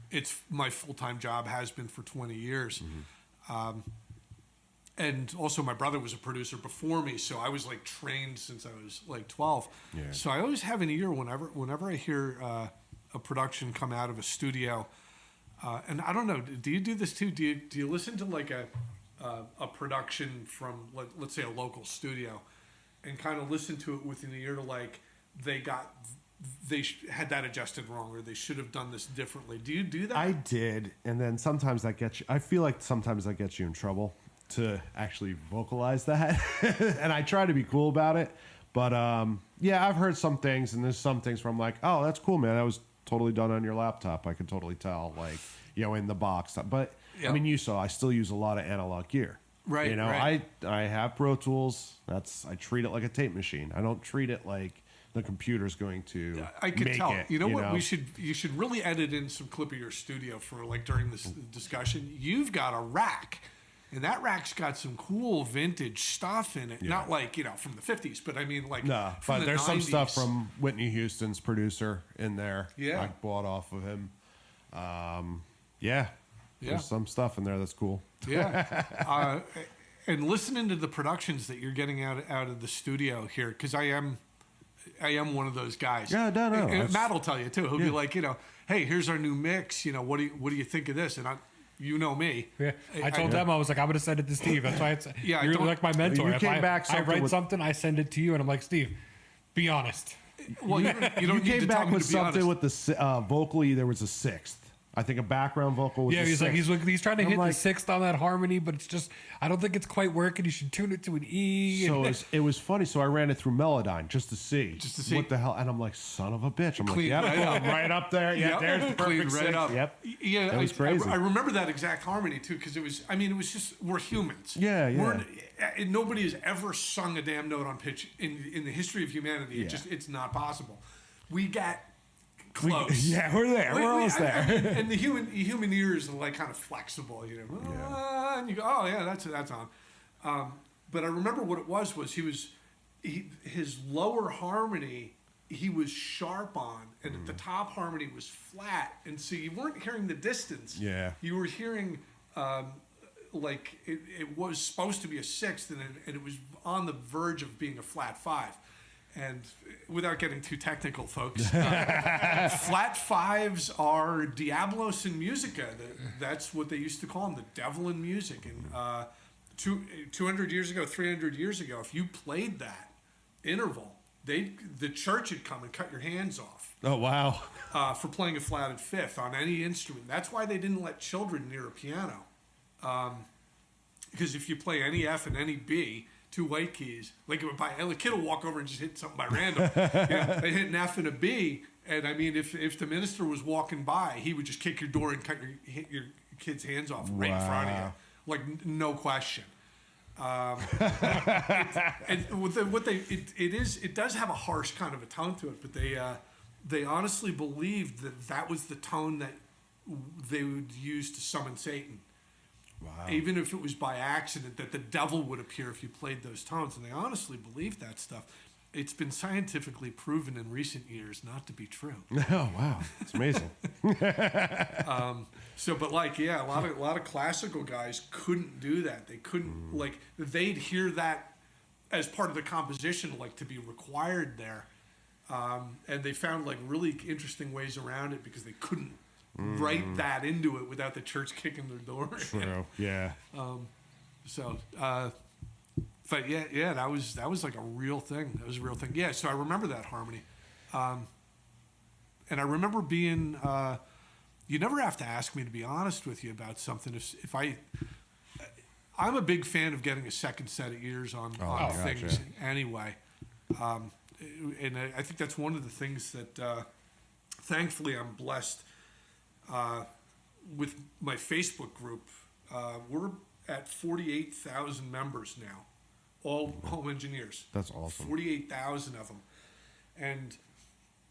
it's my full-time job, has been for 20 years. Mm-hmm. And also my brother was a producer before me, so I was like trained since I was like 12. Yeah. So I always have an ear whenever I hear a production come out of a studio. And I don't know, do you do this too? Do you listen to like a production from, let's say, a local studio, and kind of listen to it with an ear to like they had that adjusted wrong, or they should have done this differently? Do you do that? I did, and then sometimes that gets you. I feel like sometimes that gets you in trouble to actually vocalize that. And I try to be cool about it, but I've heard some things, and there's some things where I'm like, oh, that's cool, man, that was totally done on your laptop. I can totally tell, like, in the box. But I mean, you saw I still use a lot of analog gear, right? I have Pro Tools. I treat it like a tape machine. I don't treat it like the computer's going to I could make tell. it, you know what? You should really edit in some clip of your studio for like during this discussion. You've got a rack, and that rack's got some cool vintage stuff in it. Yeah. Not like, from the 50s, but I mean like but there's 90s. Some stuff from Whitney Houston's producer in there. Yeah. I bought off of him. There's some stuff in there that's cool. Yeah. And listening to the productions that you're getting out of the studio here, because I am one of those guys. Yeah, no. And Matt will tell you too. He'll be like, hey, here's our new mix. What do you think of this? And you know me. Yeah, I told them, I was like, I'm going to send it to Steve. That's why you're like my mentor. You came back. I write something, I send it to you, and I'm like, Steve, be honest. Well, you don't need to tell me to be something honest. with the vocally. There was a sixth. I think a background vocal was he's trying to hit the sixth on that harmony, but it's just, I don't think it's quite working. You should tune it to an E. So it was funny. So I ran it through Melodyne just to see what the hell. And I'm like, son of a bitch. I'm Clean, like, right up there. Yeah, there's the perfect right up. Yep. Yeah, that was crazy. I remember that exact harmony too, because it was just, we're humans. Yeah. Nobody has ever sung a damn note on pitch in the history of humanity. It's not possible. We got close. We're there. We're almost there. And the human ear is like kind of flexible, and you go, oh yeah, that's on. But I remember what it was his lower harmony he was sharp on, and at the top harmony was flat, and so you weren't hearing the distance. Yeah, you were hearing like it was supposed to be a sixth, and it was on the verge of being a flat five. And without getting too technical, folks, flat fives are Diablos in Musica. That's what they used to call them, the devil in music. And 200 years ago, 300 years ago, if you played that interval, the church would come and cut your hands off. Oh, wow. For playing a flatted fifth on any instrument. That's why they didn't let children near a piano. Because if you play any F and any B, two white keys, like a kid will walk over and just hit something by random. They hit an F and a B, and I mean, if the minister was walking by, he would just kick your door and hit your kid's hands off right in front of you, like no question. It does have a harsh kind of a tone to it, but they honestly believed that was the tone that they would use to summon Satan. Wow. Even if it was by accident, that the devil would appear if you played those tones. And they honestly believed that stuff. it's been scientifically proven in recent years not to be true. Oh wow, it's amazing. But like, yeah, a lot of classical guys couldn't do that. They couldn't like they'd hear that as part of the composition, like to be required there, and they found like really interesting ways around it because they couldn't write that into it without the church kicking their door. True. Yeah. But yeah, that was like a real thing. That was a real thing. Yeah, so I remember that harmony, and I remember being. You never have to ask me to be honest with you about something. If I'm a big fan of getting a second set of ears on things anyway, and I think that's one of the things that thankfully I'm blessed with my Facebook group. We're at 48,000 members now. All home engineers. That's awesome. 48,000 of them. And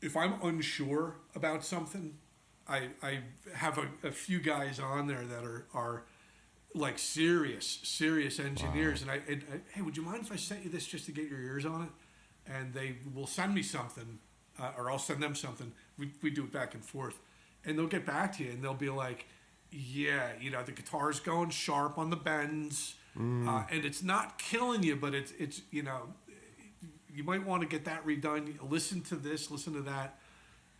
if I'm unsure about something, I have a few guys on there that are like serious engineers. Wow. And hey, would you mind if I sent you this just to get your ears on it? And they will send me something, or I'll send them something. We do it back and forth. And they'll get back to you and they'll be like, yeah, the guitar's going sharp on the bends. And it's not killing you, but it's you might want to get that redone. Listen to this, listen to that.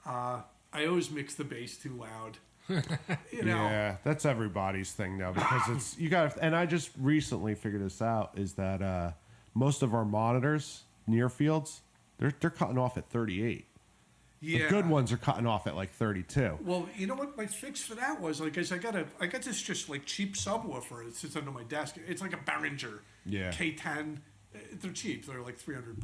I always mix the bass too loud. Yeah, that's everybody's thing now because it's you got. And I just recently figured this out is that most of our monitors near fields they're cutting off at 38. Yeah. The good ones are cutting off at like 32. Well, you know what my fix for that was? Like, I got this just like cheap subwoofer that sits under my desk. It's like a Behringer K10. They're cheap. They're like $300.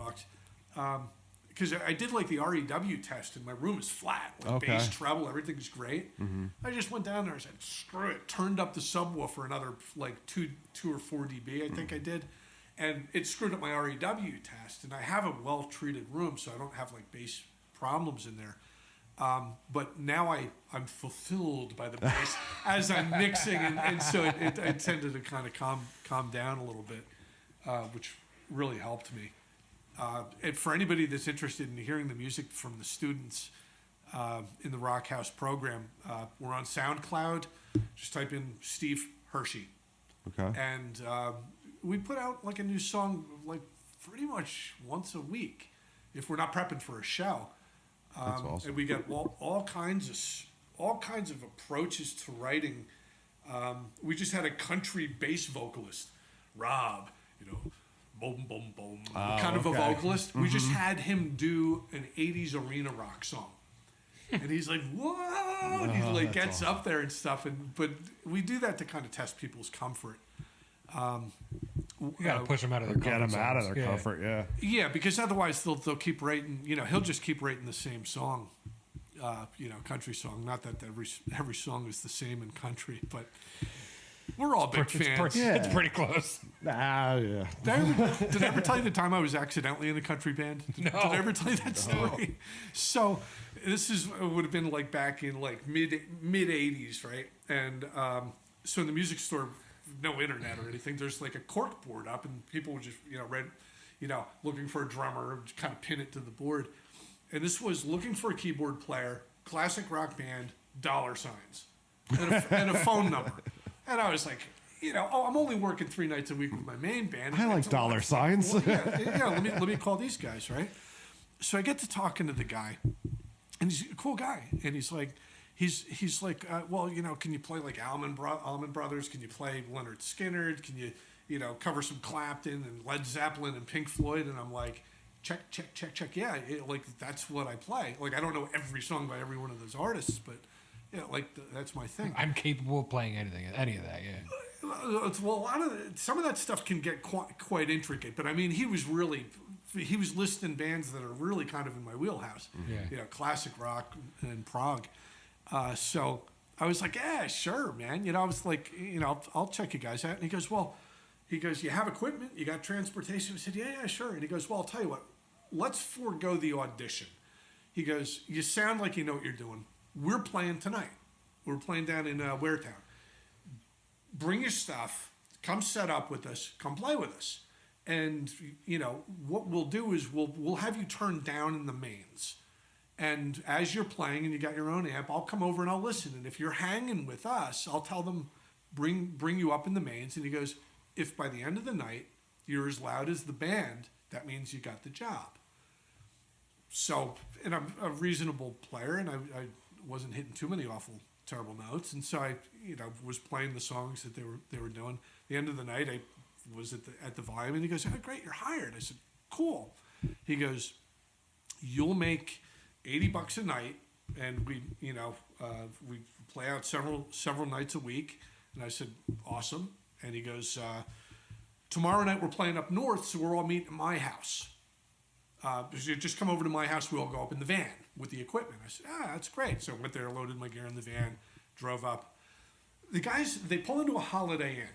Because I did like the REW test, and my room is flat. Like bass, treble, everything's great. Mm-hmm. I just went down there and said, screw it. Turned up the subwoofer another like 2 or 4 dB, I think I did. And it screwed up my REW test. And I have a well-treated room, so I don't have like bass problems in there. But now I'm fulfilled by the bass as I'm mixing, and so it tended to kind of calm down a little bit, which really helped me. And for anybody that's interested in hearing the music from the students in the Rockhouse program, we're on SoundCloud. Just type in Steve Hershey. Okay. And we put out like a new song like pretty much once a week if we're not prepping for a show. That's awesome. And we got all kinds of approaches to writing. We just had a country bass vocalist, Rob, boom, boom, boom, kind of a vocalist. Mm-hmm. We just had him do an 80s arena rock song. And he's like, whoa! And he like gets awesome up there and stuff. But we do that to kind of test people's comfort. You got to push them out of their comfort. Get them out of their comfort, yeah. Yeah, because otherwise they'll keep writing. He'll just keep writing the same song, country song. Not that every song is the same in country, but we're all big fans. It's pretty close. Yeah. Did I ever tell you the time I was accidentally in a country band? No. Did I ever tell you that story? So this would have been like back in like mid 80s, right? And so in the music store, no internet or anything, there's like a cork board up, and people would just looking for a drummer, just kind of pin it to the board. And this was looking for a keyboard player, classic rock band, $signs, and a phone number. And I was like, I'm only working 3 nights a week with my main band. I like $signs. Well, yeah. Let me call these guys, right? So I get to talking to the guy, and he's a cool guy, and he's like, can you play like Allman Brothers? Can you play Leonard Skinner? Can you cover some Clapton and Led Zeppelin and Pink Floyd? And I'm like, check. Yeah, that's what I play. Like, I don't know every song by every one of those artists, but that's my thing. I'm capable of playing any of that. Yeah. Well, some of that stuff can get quite intricate, but I mean, he was listing bands that are really kind of in my wheelhouse. Yeah. Classic rock and prog. So I was like, yeah, sure, man. I was like, I'll check you guys out. And he goes, you have equipment, you got transportation. I said, yeah, sure. And he goes, well, I'll tell you what, let's forego the audition. He goes, you sound like you know what you're doing. We're playing tonight. We're playing down in Waretown. Bring your stuff, come set up with us, come play with us. And, what we'll do is we'll have you turn down in the mains. And as you're playing and you got your own amp, I'll come over and I'll listen. And if you're hanging with us, I'll tell them, bring you up in the mains. And he goes, if by the end of the night you're as loud as the band, that means you got the job. So, and I'm a reasonable player, and I wasn't hitting too many awful, terrible notes. And so I, was playing the songs that they were doing. At the end of the night, I was at the volume, and he goes, "Oh, great, you're hired." I said, "Cool." He goes, "You'll make $80 a night, and we play out several nights a week." And I said, "Awesome." And he goes, "Tomorrow night we're playing up north, so we're all meeting at my house. So just come over to my house. We all go up in the van with the equipment." I said, "That's great." So I went there, loaded my gear in the van, drove up. The guys, they pull into a Holiday Inn.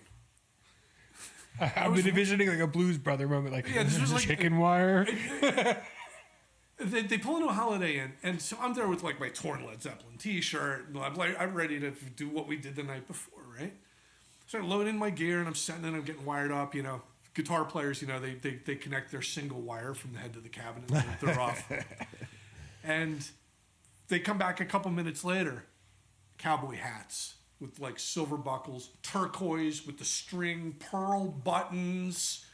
I've been envisioning like a Blues Brother moment, like this was like chicken wire. They pull into a Holiday Inn, and so I'm there with like my torn Led Zeppelin T-shirt, and I'm ready to do what we did the night before, right? So I load in my gear, and I'm setting in, I'm getting wired up. Guitar players, they connect their single wire from the head to the cabinet, and they're off. And they come back a couple minutes later, cowboy hats with like silver buckles, turquoise with the string, pearl buttons,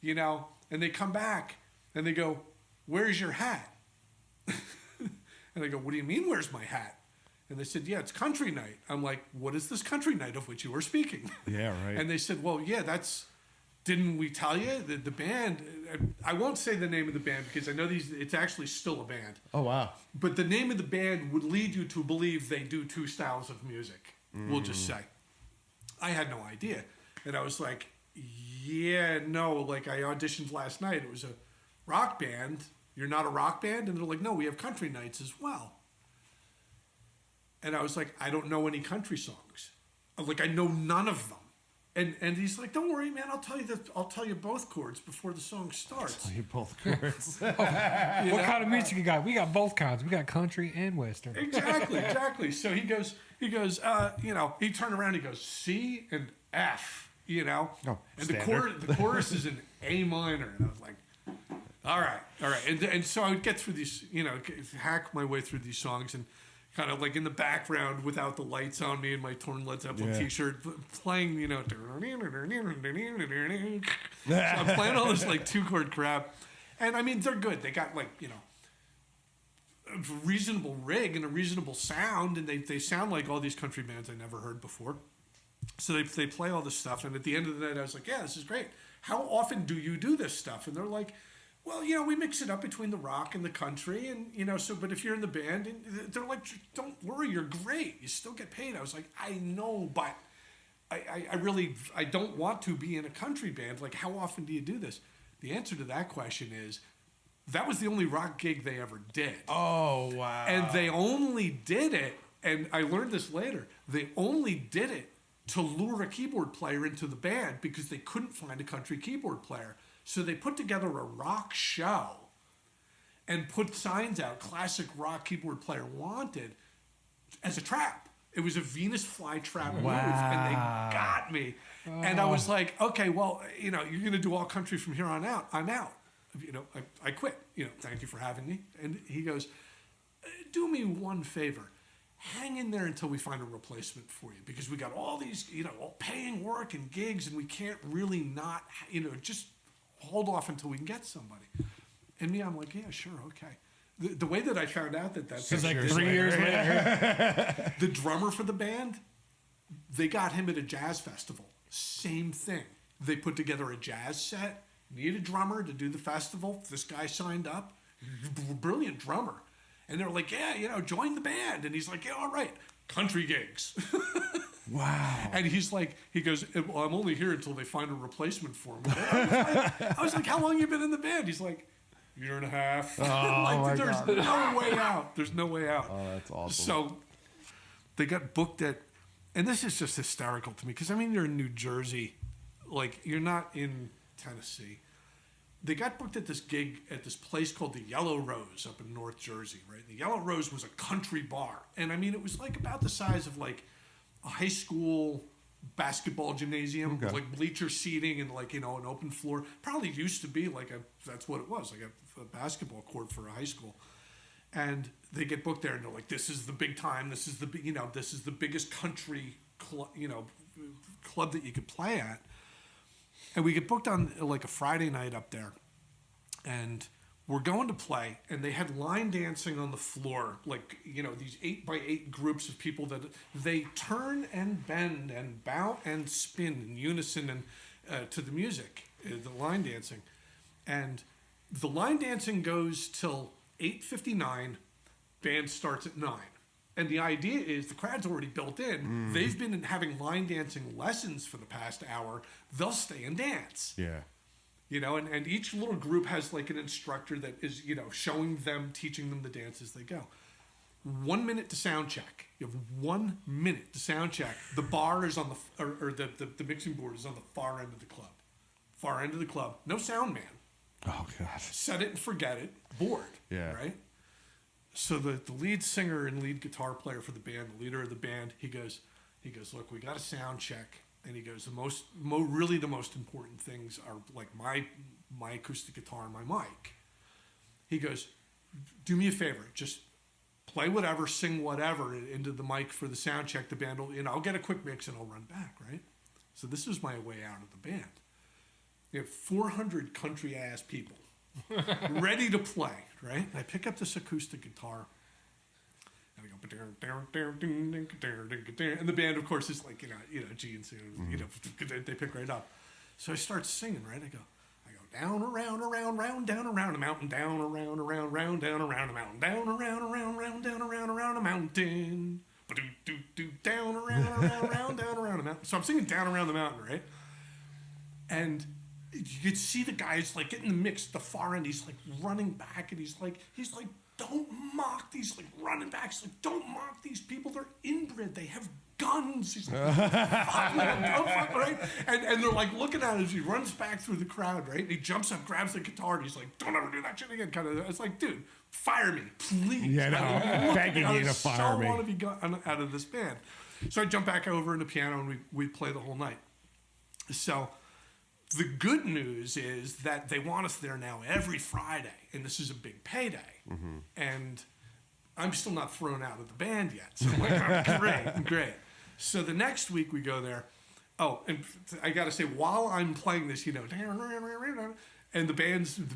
and they come back and they go, "Where's your hat?" And I go, "What do you mean, where's my hat?" And they said, "Yeah, it's country night." I'm like, "What is this country night of which you were speaking?" Yeah, right. And they said, "Well, yeah, didn't we tell you that the band," I won't say the name of the band because I know it's actually still a band. Oh, wow. But the name of the band would lead you to believe they do two styles of music. We'll just say. I had no idea. And I was like, "Yeah, no, like I auditioned last night. It was a rock band. You're not a rock band?" And they're like, "No, we have country nights as well." And I was like, "I don't know any country songs. Like, I know none of them." And he's like, "Don't worry, man. I'll tell you both chords before the song starts." You both chords. What kind of music you got? We got both kinds. We got country and western. Exactly. So he goes, he turned around, he goes, C and F, Oh, and standard. the chorus is in A minor, and I was like, all right. And so I would get through these, hack my way through these songs, and kind of like in the background without the lights on me and my torn Led Zeppelin T-shirt, playing, So I'm playing all this like 2-chord crap, and I mean they're good. They got like a reasonable rig and a reasonable sound, and they sound like all these country bands I never heard before. So they play all this stuff, and at the end of the night I was like, "Yeah, this is great. How often do you do this stuff?" And they're like, "Well, we mix it up between the rock and the country, and but if you're in the band," and they're like, "Don't worry, you're great. You still get paid." I was like, "I know, but I really don't want to be in a country band. Like, how often do you do this?" The answer to that question is, that was the only rock gig they ever did. Oh, wow. And they only did it, and I learned this later, they only did it to lure a keyboard player into the band because they couldn't find a country keyboard player. So they put together a rock show and put signs out, "Classic rock keyboard player wanted," as a trap. It was a Venus flytrap move, and they got me. And I was like, "Okay, well, you're going to do all country from here on out. I'm out. I quit. Thank you for having me." And he goes, "Do me one favor. Hang in there until we find a replacement for you, because we got all these, all paying work and gigs, and we can't really not, just hold off until we can get somebody." And me, I'm like, "Yeah, sure, okay." The way that I found out that's like 3 years later. The drummer for the band, they got him at a jazz festival. Same thing. They put together a jazz set, need a drummer to do the festival. This guy signed up, brilliant drummer. And they're like, "Yeah, join the band." And he's like, "Yeah, all right, country gigs." Wow. And he goes, "Well, I'm only here until they find a replacement for me." I was like, "How long you been in the band?" He's like, "1.5 years." Oh, There's no way out. There's no way out. Oh, that's awesome. So they got booked at, and this is just hysterical to me, because you're in New Jersey, like you're not in Tennessee. They got booked at this gig at this place called the Yellow Rose up in North Jersey, right? The Yellow Rose was a country bar. And it was like about the size of like a high school basketball gymnasium with like bleacher seating and like, an open floor. Probably used to be like that's what it was, like a basketball court for a high school. And they get booked there and they're like, this is the big time. This is this is the biggest country club that you could play at. And we get booked on like a Friday night up there. And we're going to play, and they had line dancing on the floor, like, these 8x8 groups of people that they turn and bend and bow and spin in unison and to the music, the line dancing. And the line dancing goes till 8:59, band starts at 9. And the idea is the crowd's already built in. They've been having line dancing lessons for the past hour. They'll stay and dance. Yeah. And each little group has like an instructor that is, showing them, teaching them the dance as they go. 1 minute to sound check. You have 1 minute to sound check. The bar is on the mixing board is on the far end of the club. Far end of the club. No sound man. Oh, God. Set it and forget it. Bored. Yeah. Right? So the lead singer and lead guitar player for the band, the leader of the band, he goes, look, we got a sound check. And he goes, really the most important things are like my acoustic guitar and my mic. He goes, do me a favor, just play whatever, sing whatever into the mic for the sound check. The band will, I'll get a quick mix and I'll run back, right? So this was my way out of the band. You have 400 country ass people ready to play, right? And I pick up this acoustic guitar. And we go, and the band, of course, is like, G and C, they pick right up. So I start singing, right? I go down, around, round, down, around a mountain, down, around, round, down, around a mountain, down, around, down, around a mountain, down, around, down, around a mountain. So I'm singing down around the mountain, right? And you could see the guy's like getting the mix at the far end. He's like running back, and he's like, don't mock these, like running back. He's like, don't mock these people. They're inbred. They have guns. He's like, fuck, man, don't fuck, right? And they're like looking at him as he runs back through the crowd, right? And he jumps up, grabs the guitar, and he's like, don't ever do that shit again. Kind of. It's like, dude, fire me, please. Yeah, no, I'm begging you to fire me. I want to be out of this band. So I jump back over in the piano, and we play the whole night. So the good news is that they want us there now every Friday, and this is a big payday. Mm-hmm. And I'm still not thrown out of the band yet. So I'm like, oh, great. So the next week we go there. Oh, and I got to say, while I'm playing this, and the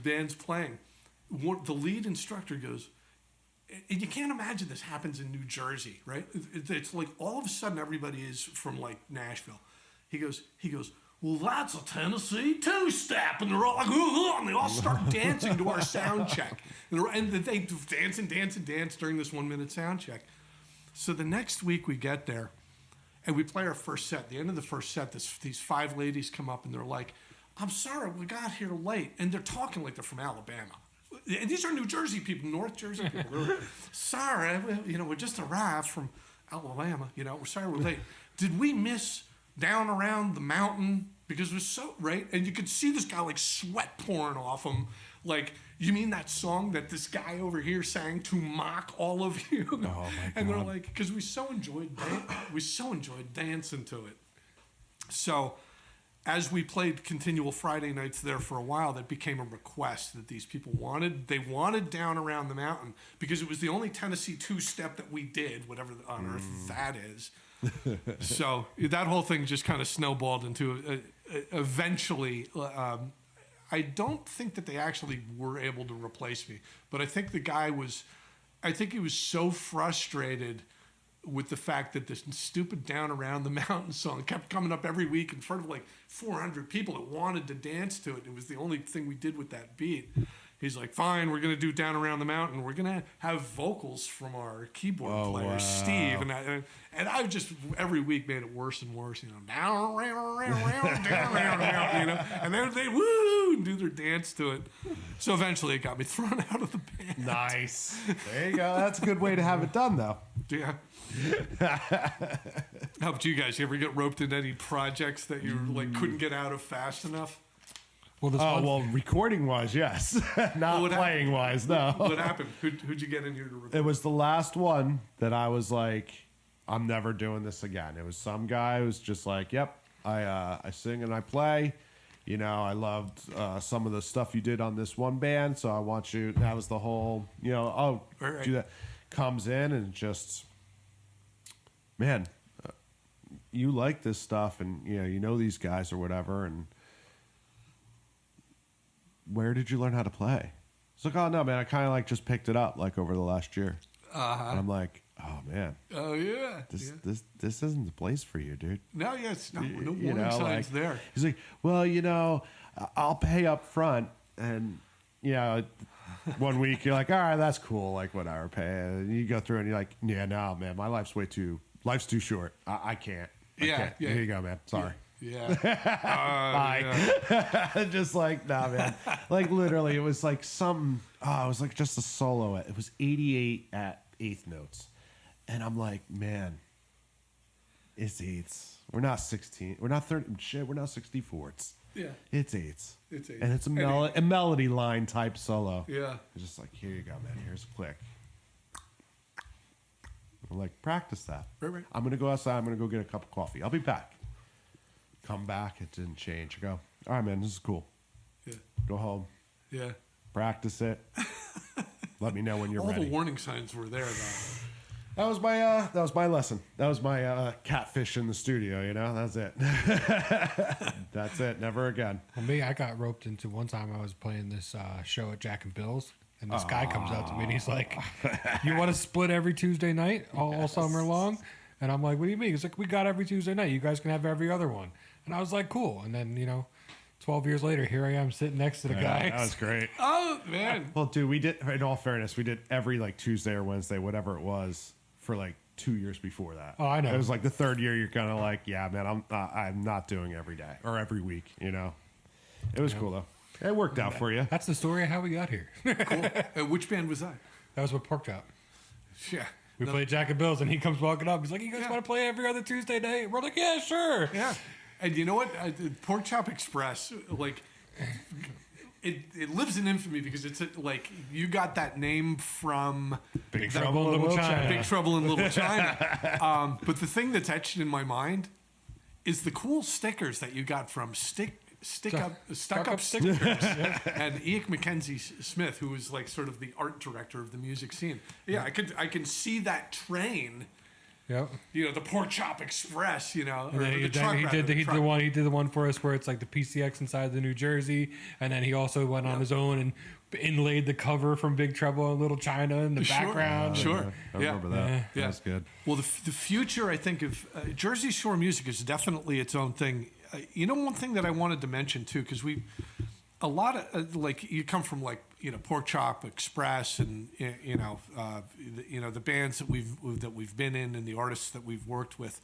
band's playing, the lead instructor goes, and you can't imagine this happens in New Jersey, right? It's like all of a sudden everybody is from like Nashville. He goes, well, that's a Tennessee two-step. And they're all like, ooh, and they all start dancing to our sound check. And they dance and dance and dance during this 1 minute sound check. So the next week we get there and we play our first set. At the end of the first set, these 5 ladies come up and they're like, I'm sorry, we got here late. And they're talking like they're from Alabama. And these are New Jersey people, North Jersey people. They're, sorry, we just arrived from Alabama. We're sorry we're late. Did we miss down around the mountain? Because it was so, right? And you could see this guy like sweat pouring off him. Like, you mean that song that this guy over here sang to mock all of you? Oh my God. And they're like, because we so enjoyed dancing to it. So as we played continual Friday nights there for a while, that became a request that these people wanted. They wanted Down Around the Mountain because it was the only Tennessee two-step that we did, whatever on earth that is. So that whole thing just kind of snowballed into eventually. I don't think that they actually were able to replace me, but I think he was so frustrated with the fact that this stupid Down Around the Mountain song kept coming up every week in front of like 400 people that wanted to dance to it. It was the only thing we did with that beat. He's like, fine, we're going to do Down Around the Mountain. We're going to have vocals from our keyboard player, Steve. And I just, every week, made it worse and worse. Down around, down around, And then they, woo, and do their dance to it. So eventually it got me thrown out of the band. Nice. There you go. That's a good way to have it done, though. Yeah. How about you guys? You ever get roped into any projects that you like couldn't get out of fast enough? Well, recording-wise, yes. Not playing-wise, no. What happened? Who'd you get in here to record? It was the last one that I was like, I'm never doing this again. It was some guy who's just like, yep, I sing and I play. You know, I loved some of the stuff you did on this one band, so I want you. That was the whole, you know, do that. Comes in and just, man, you like this stuff, and you know these guys or whatever, and where did you learn how to play? It's like, oh no, man, I kind of like just picked it up like over the last year. And I'm like, oh man, oh yeah, this isn't the place for you, dude. No, yeah, it's not. No warning signs there. He's like, well, you know, I'll pay up front, and one week you're like, all right, that's cool, like whatever, pay. And you go through and you're like, yeah, no, man, my life's too short. I can't. Yeah. Here you go, man. Sorry. Yeah. Bye. Yeah. Just like, nah, man. Like literally, it was like something. Oh, it was like just a solo. It was 88 at eighth notes, and I'm like, man, it's eighths. We're not 16. We're not 30. Shit, we're not 64. It's eighths. It's eighths. And it's a melody line type solo. Yeah. It's just like, here you go, man. Here's a click. I'm like, practice that. Right. I'm gonna go outside. I'm gonna go get a cup of coffee. I'll be back. Come back. It didn't change. I go, all right, man. This is cool. Yeah. Go home. Yeah. Practice it. Let me know when you're ready. ready. All the warning signs were there, though. That was my lesson. That was my catfish in the studio. You know, that's it. That's it. Never again. Well, me, I got roped into one time. I was playing this show at Jack and Bill's, and this guy comes up to me and he's like, "You want to split every Tuesday night all summer long?" And I'm like, "What do you mean?" He's like, "We got every Tuesday night. You guys can have every other one." And I was like, "Cool." And then 12 years later, here I am sitting next to the guy. That was great. Oh man. Well, dude, we did. In all fairness, we did every like Tuesday or Wednesday, whatever it was, for like 2 years before that. Oh, I know. It was like the third year. You're kind of like, yeah, man, I'm not doing every day or every week. You know, it was cool though. It worked out for you. That's the story of how we got here. Cool. Which band was that? That was with Pork Chop. Yeah. We played Jack and Bill's, and he comes walking up. He's like, "You guys want to play every other Tuesday night?" We're like, "Yeah, sure." Yeah. And you know what? Pork Chop Express, like, it lives in infamy because it's like you got that name from Big Trouble in Little China. Big Trouble in Little China. But the thing that's etched in my mind is the cool stickers that you got from Stuck Up Stickers. And Mackenzie Smith, who was like sort of the art director of the music scene. Yeah, I can see that train. Yep. The Pork Chop Express. He did the one for us where it's like the PCX inside the New Jersey, and then he also went on his own and inlaid the cover from Big Trouble in Little China in the background. Sure. I remember that. Yeah. That was good. Well, the future, I think, of Jersey Shore music is definitely its own thing. One thing that I wanted to mention too, because a lot of like you come from like Pork Chop Express and the bands that we've been in and the artists that we've worked with.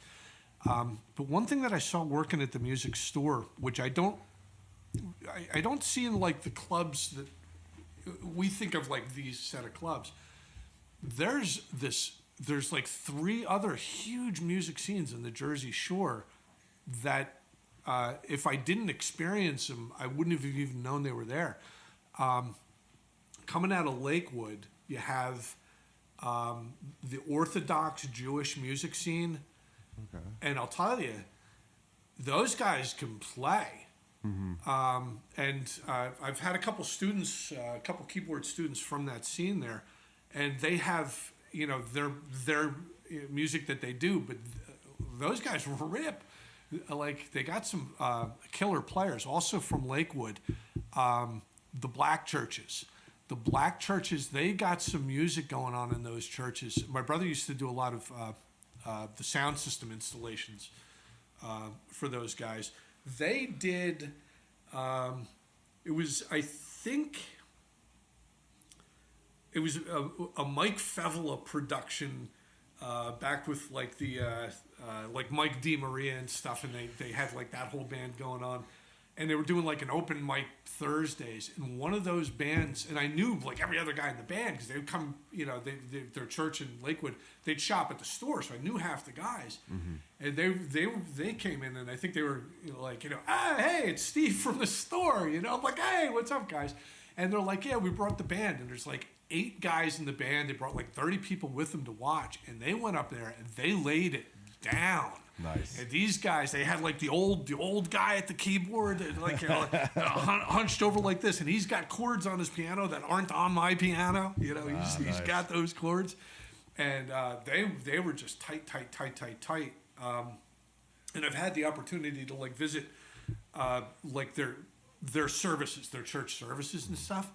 But one thing that I saw working at the music store, which I don't see in like the clubs that we think of, like these set of clubs. There's like 3 other huge music scenes in the Jersey Shore that. If I didn't experience them, I wouldn't have even known they were there. Coming out of Lakewood, you have the Orthodox Jewish music scene. Okay. And I'll tell you, those guys can play. Mm-hmm. And I've had a couple students, a couple keyboard students from that scene there, and they have, their music that they do, but those guys rip. Like they got some killer players also from Lakewood. The Black Churches. The Black Churches, they got some music going on in those churches. My brother used to do a lot of the sound system installations for those guys. They did, it was a Mike Fevela production back with like the like Mike DiMaria and stuff, and they had like that whole band going on, and they were doing like an open mic Thursdays, and one of those bands, and I knew like every other guy in the band because they would come, their church in Lakewood, they'd shop at the store, so I knew half the guys, and they came in, and I think they were hey, it's Steve from the store, I'm like, hey, what's up, guys? And they're like, yeah, we brought the band. And there's like 8 guys in the band. They brought like 30 people with them to watch. And they went up there and they laid it down. Nice. And these guys, they had like the old guy at the keyboard, like hunched over like this, and he's got chords on his piano that aren't on my piano. You know, he's got those chords, and they were just tight. And I've had the opportunity to like visit like their services, their church services and stuff.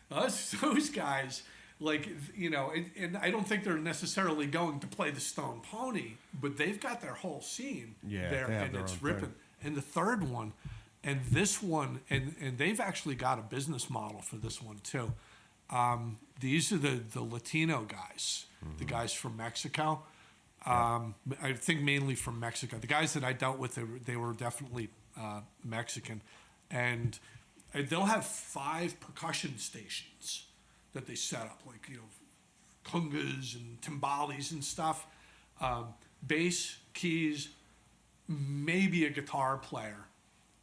Those guys. Like, you know, and I don't think they're necessarily going to play the Stone Pony, but they've got their whole scene there, and it's ripping. Thing. And the third one, and this one, and they've actually got a business model for this one too. These are the Latino guys, the guys from Mexico. I think mainly from Mexico. The guys that I dealt with, they were definitely Mexican, and they'll have 5 percussion stations that they set up, like, you know, congas and timbales and stuff, bass, keys, maybe a guitar player,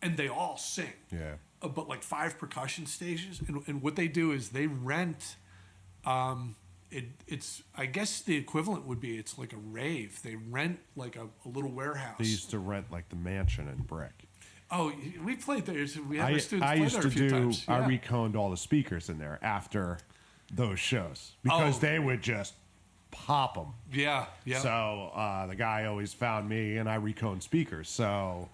and they all sing. Yeah. But like 5 percussion stations, and what they do is they rent. It's I guess the equivalent would be it's like a rave. They rent like a little warehouse. They used to rent like the mansion in Brick. Oh, we played there. We had our students I play used there to a few do. times. Yeah. I reconed all the speakers in there after those shows because they would just pop them. Yeah. So the guy always found me, and I reconed speakers. So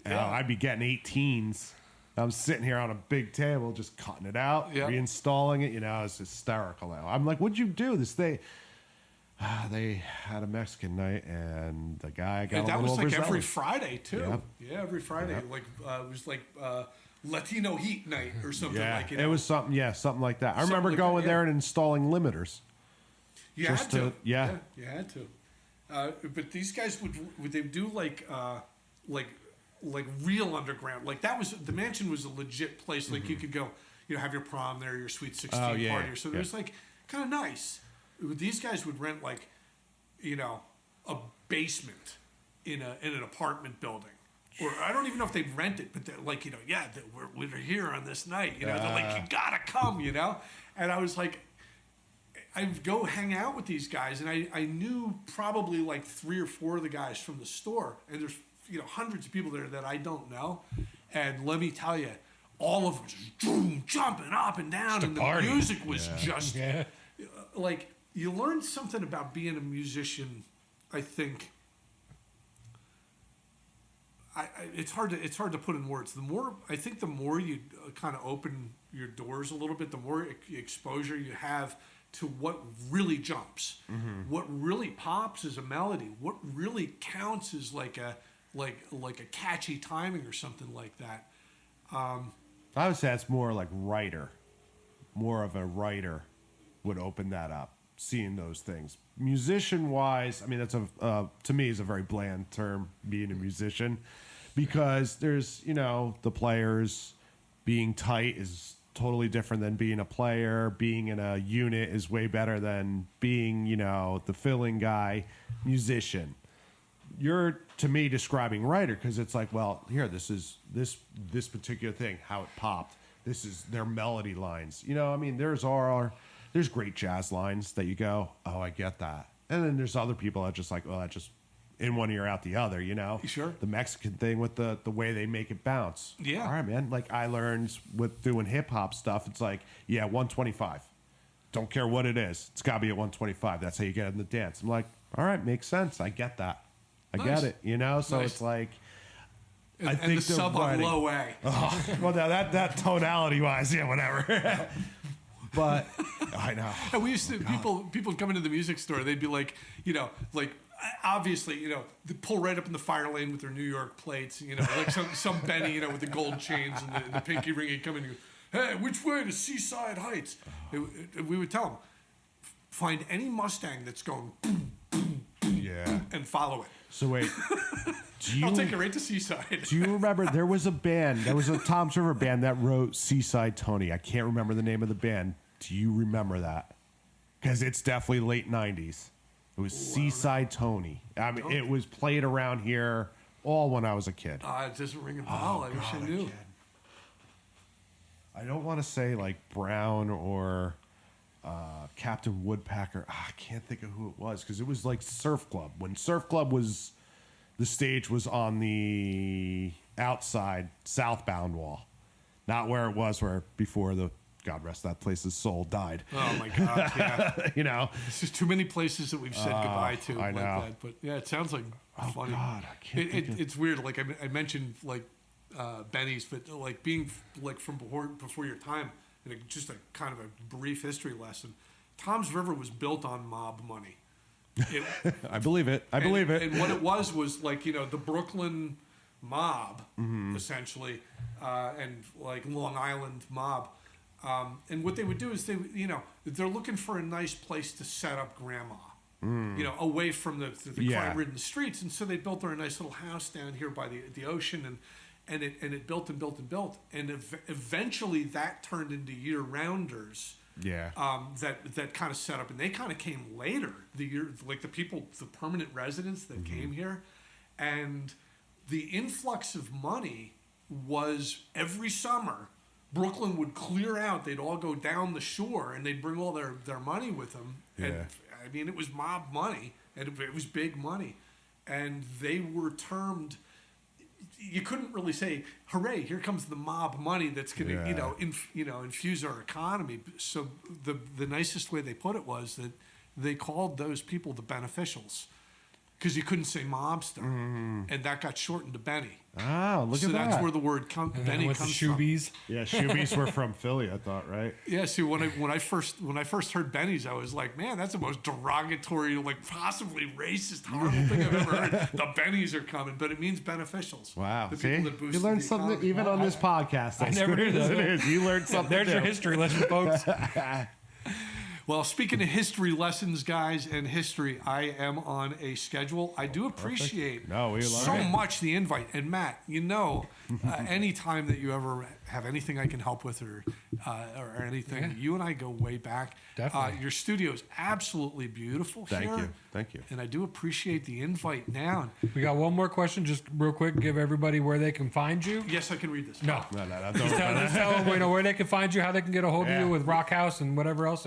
I'd be getting 18s. I'm sitting here on a big table, just cutting it out, reinstalling it. You know, it's hysterical now. I'm like, "What'd you do?" They had a Mexican night, and the guy got that a little was like overzealous. every Friday too. Yep. Yeah, every Friday. Yep. Like it was like Latino Heat Night or something. Yeah, like, you know. it was something. Yeah, something like that. I remember going there and installing limiters. You had to. Yeah, you had to. But these guys would they do like real underground? Like that was the mansion was a legit place. Like you could go, you know, have your prom there, your sweet 16 party. So it was like kind of nice. These guys would rent like, you know, a basement in an apartment building. Or I don't even know if they'd rent it, but they're like, you know, we're here on this night. You know, they're like, you gotta come, you know? And I was like, I'd go hang out with these guys, and I knew probably like 3 or 4 of the guys from the store. And there's, you know, hundreds of people there that I don't know. And let me tell you, all of them just boom, jumping up and down. And the music was just like, you learn something about being a musician, I think. It's hard to put in words. The more you kind of open your doors a little bit, the more exposure you have to what really jumps, what really pops is a melody, what really counts is like a catchy timing or something like that. I would say that's more like writer, more of a writer would open that up. Seeing those things, musician wise, I mean that's to me is a very bland term, being a musician, because there's, you know, the players being tight is totally different than being a player. Being in a unit is way better than being, you know, the filling guy. Musician, you're to me describing writer because it's like, well, here, this is this particular thing, how it popped. This is their melody lines. You know, I mean, there's great jazz lines that you go, oh, I get that. And then there's other people that just like, well, that just in one ear out the other, you know? Sure. The Mexican thing with the way they make it bounce. Yeah. All right, man. Like I learned with doing hip hop stuff, it's like, 125. Don't care what it is. It's got to be at 125. That's how you get in the dance. I'm like, all right, makes sense. I get that. I get it, you know? So it's like, I think the sub on low A. Oh, well, now that tonality wise, yeah, whatever. But I know. And we used to people come into the music store. They'd be like, you know, like obviously, you know, they pull right up in the fire lane with their New York plates. You know, like some Benny, you know, with the gold chains and the pinky ring. He'd come in and go, hey, which way to Seaside Heights? We would tell them, find any Mustang that's going boom, boom, boom, and follow it. So wait, I'll take it right to Seaside. Do you remember there was a Tom's River band that wrote Seaside Tony? I can't remember the name of the band. Do you remember that? Because it's definitely late 90s. It was Seaside Tony. I mean, it was played around here all when I was a kid. It doesn't ring a bell. I wish I knew. I don't want to say like Brown or Captain Woodpecker. I can't think of who it was because it was like Surf Club. When Surf Club was, the stage was on the outside southbound wall, not where it was where before the, God rest that place's soul, died. Oh my God! Yeah, You know, it's just too many places that we've said goodbye to I like know. that. But yeah, it sounds like funny. God, I can't think of- It's weird. Like I mentioned, like Benny's, but like being like from before your time, and just a kind of a brief history lesson. Tom's River was built on mob money. I believe it. I believe it. And what it was like, you know, the Brooklyn mob, essentially, and like Long Island mob. And what they would do is they're looking for a nice place to set up grandma, you know, away from the crime-ridden streets. And so they built her a nice little house down here by the ocean, and it built and built and built. And eventually that turned into year-rounders. Yeah. That kind of set up, and they kind of came later. The people, the permanent residents that came here, and the influx of money was every summer. Brooklyn would clear out. They'd all go down the shore, and they'd bring all their money with them. Yeah. And I mean, it was mob money, and it was big money, and they were termed. You couldn't really say, "Hooray! Here comes the mob money that's going to, infuse our economy." So the nicest way they put it was that they called those people the beneficials, because you couldn't say mobster, and that got shortened to Benny. Oh, look at that! So that's where the word Benny with comes the shoebies. From. Yeah, shoebies were from Philly, I thought, right? Yeah. See, when I first heard Benny's, I was like, man, that's the most derogatory, like possibly racist, horrible thing I've ever heard. The Bennies are coming, but it means beneficials. Wow. The See, people that boosted you learned the something economy. even on this podcast. I never knew as that. it is. You learned something. There's your new. history lesson, folks. Well, speaking of history lessons, guys, and history, I am on a schedule. I do appreciate so much the invite. And Matt, any time that you ever have anything I can help with or anything, you and I go way back. Definitely. Your studio is absolutely beautiful here. Thank you. And I do appreciate the invite now. We got one more question, just real quick. Give everybody where they can find you. Yes, I can read this. No. Just Tell them where they can find you, how they can get a hold of you with Rockhouse and whatever else,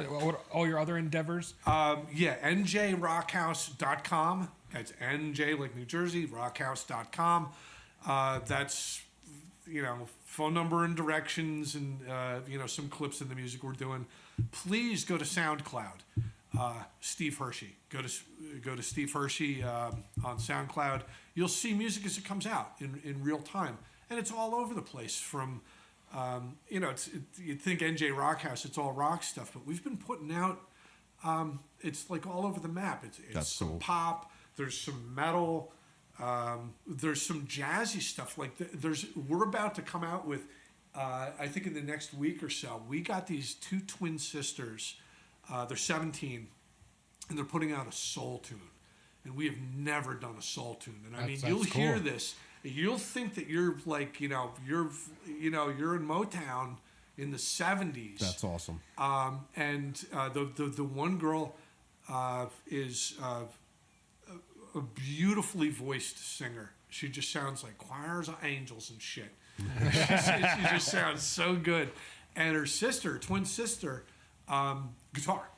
all your other endeavors. NJRockhouse.com. That's NJ like New Jersey, rockhouse.com. That's, phone number and directions and, some clips in the music we're doing. Please go to SoundCloud. Steve Hershey. Go to Steve Hershey on SoundCloud. You'll see music as it comes out in real time. And it's all over the place from... you'd think NJ Rockhouse, it's all rock stuff, but we've been putting out, it's like all over the map. It's some cool pop, there's some metal, there's some jazzy stuff. Like we're about to come out with, I think in the next week or so, we got these two twin sisters. They're 17, and they're putting out a soul tune, and we have never done a soul tune. And you'll hear this. You'll think that you're like, you're in Motown in the 70s. That's awesome. And the one girl is a beautifully voiced singer. She just sounds like choirs of angels and shit. She just sounds so good. And her sister, twin sister, guitar.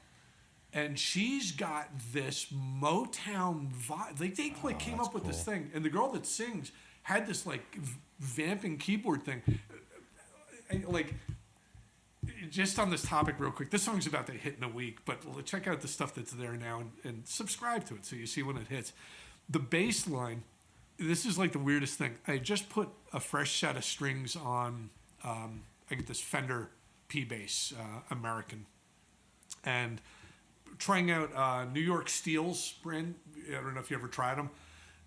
And she's got this Motown vibe. They came up with this thing. And the girl that sings had this like vamping keyboard thing. Like, just on this topic real quick, this song's about to hit in a week, but check out the stuff that's there now and subscribe to it so you see when it hits. The bass line, this is like the weirdest thing. I just put a fresh set of strings on, I get this Fender P bass, American, and trying out New York Steel's brand. I don't know if you ever tried them.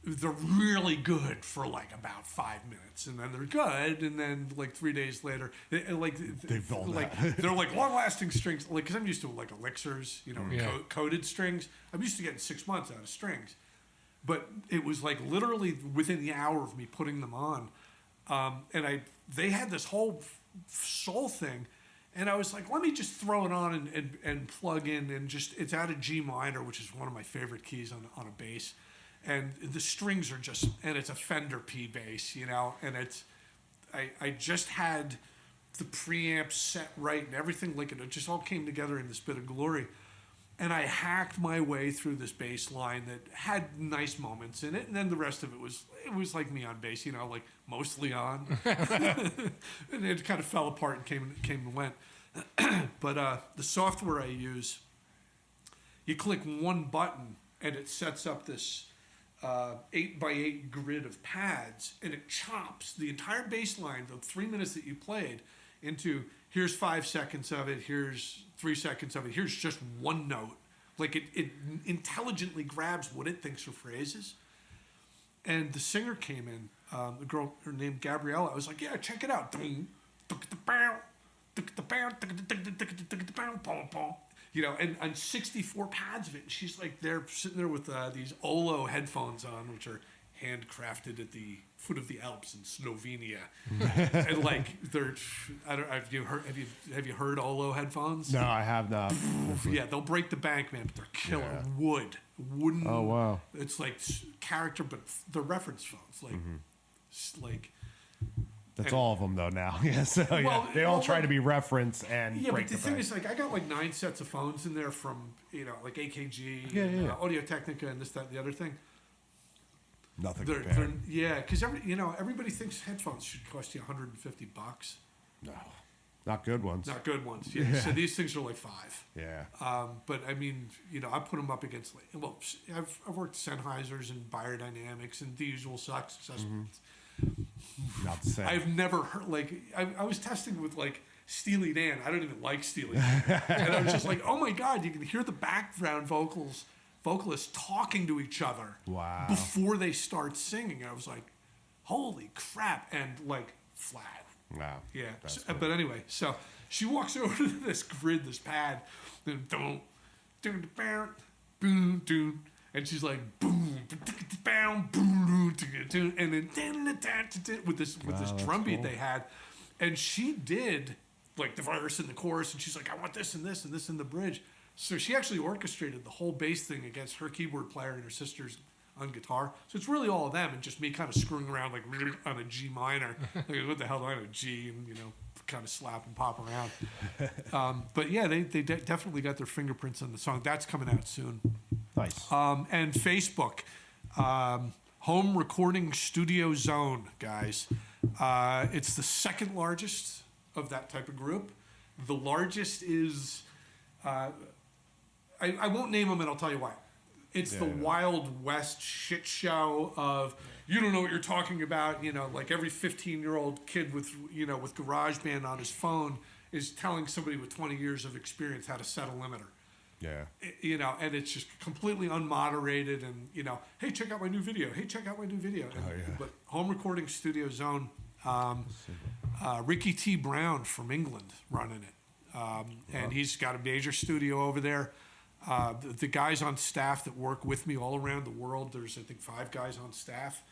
They're really good for like about 5 minutes, and then they're good, and then like 3 days later, they're like long-lasting strings. Like, because I'm used to like elixirs, coated strings. I'm used to getting 6 months out of strings, but it was like literally within the hour of me putting them on, and they had this whole soul thing. And I was like, let me just throw it on and plug in, and it's out of G minor, which is one of my favorite keys on a bass. And the strings are and it's a Fender P bass, and I just had the preamp set right and everything, like it just all came together in this bit of glory. And I hacked my way through this bass line that had nice moments in it, and then the rest of it was like me on bass, you know, like mostly on, and it kind of fell apart and came and went. But the software I use, you click one button and it sets up this 8x8 grid of pads, and it chops the entire bass line, the 3 minutes that you played, into here's 5 seconds of it, here's 3 seconds of it, here's just one note. Like it intelligently grabs what it thinks are phrases. And the singer came in, the girl, her name Gabriella. I was like, yeah, check it out. You know, and 64 pads of it. And she's like, they're sitting there with these Olo headphones on, which are handcrafted at the foot of the Alps in Slovenia. And like, they're, I don't, have you heard Olo headphones? No, I have not. Yeah, they'll break the bank, man, but they're killer. Yeah. Wooden. Oh, wow. It's like character, but they're reference phones. Like, like. That's all of them though now. Yeah, so well, they all try to be reference and yeah. Break But the thing is, like, I got like 9 sets of phones in there from like AKG, Audio Technica, and this, that, and the other thing. Nothing. Yeah, because everybody thinks headphones should cost you $150. No, not good ones. Not good ones. Yeah. So these things are like $5. Yeah. But I mean, I put them up against I've worked Sennheisers and Beyerdynamics and the usual success. Not the same. I've never heard I was testing with like Steely Dan. I don't even like Steely Dan, and I was just like, oh my god, you can hear the background vocalists talking to each other. Wow. Before they start singing. I was like, holy crap, and like flat. Wow. Yeah. But anyway, so she walks over to this grid, this pad, and boom, and she's like boom, boom, and then with this drum beat they had, and she did like the verse and the chorus, and she's like, I want this and this and this in the bridge. So she actually orchestrated the whole bass thing against her keyboard player and her sister's on guitar. So it's really all of them and just me kind of screwing around like on a G minor. Like, what the hell do I know? G, and kind of slap and pop around. But yeah, they definitely got their fingerprints on the song. That's coming out soon. Nice. And Facebook, Home Recording Studio Zone, guys. It's the second largest of that type of group. The largest is, I won't name them, and I'll tell you why. It's the Wild West shit show of, you don't know what you're talking about. Like every 15-year-old kid with GarageBand on his phone is telling somebody with 20 years of experience how to set a limiter. Yeah. And it's just completely unmoderated and, hey, check out my new video. Hey, check out my new video. But Home Recording Studio Zone, Ricky T. Brown from England running it. And he's got a major studio over there. The guys on staff that work with me all around the world, there's, I think, 5 guys on staff.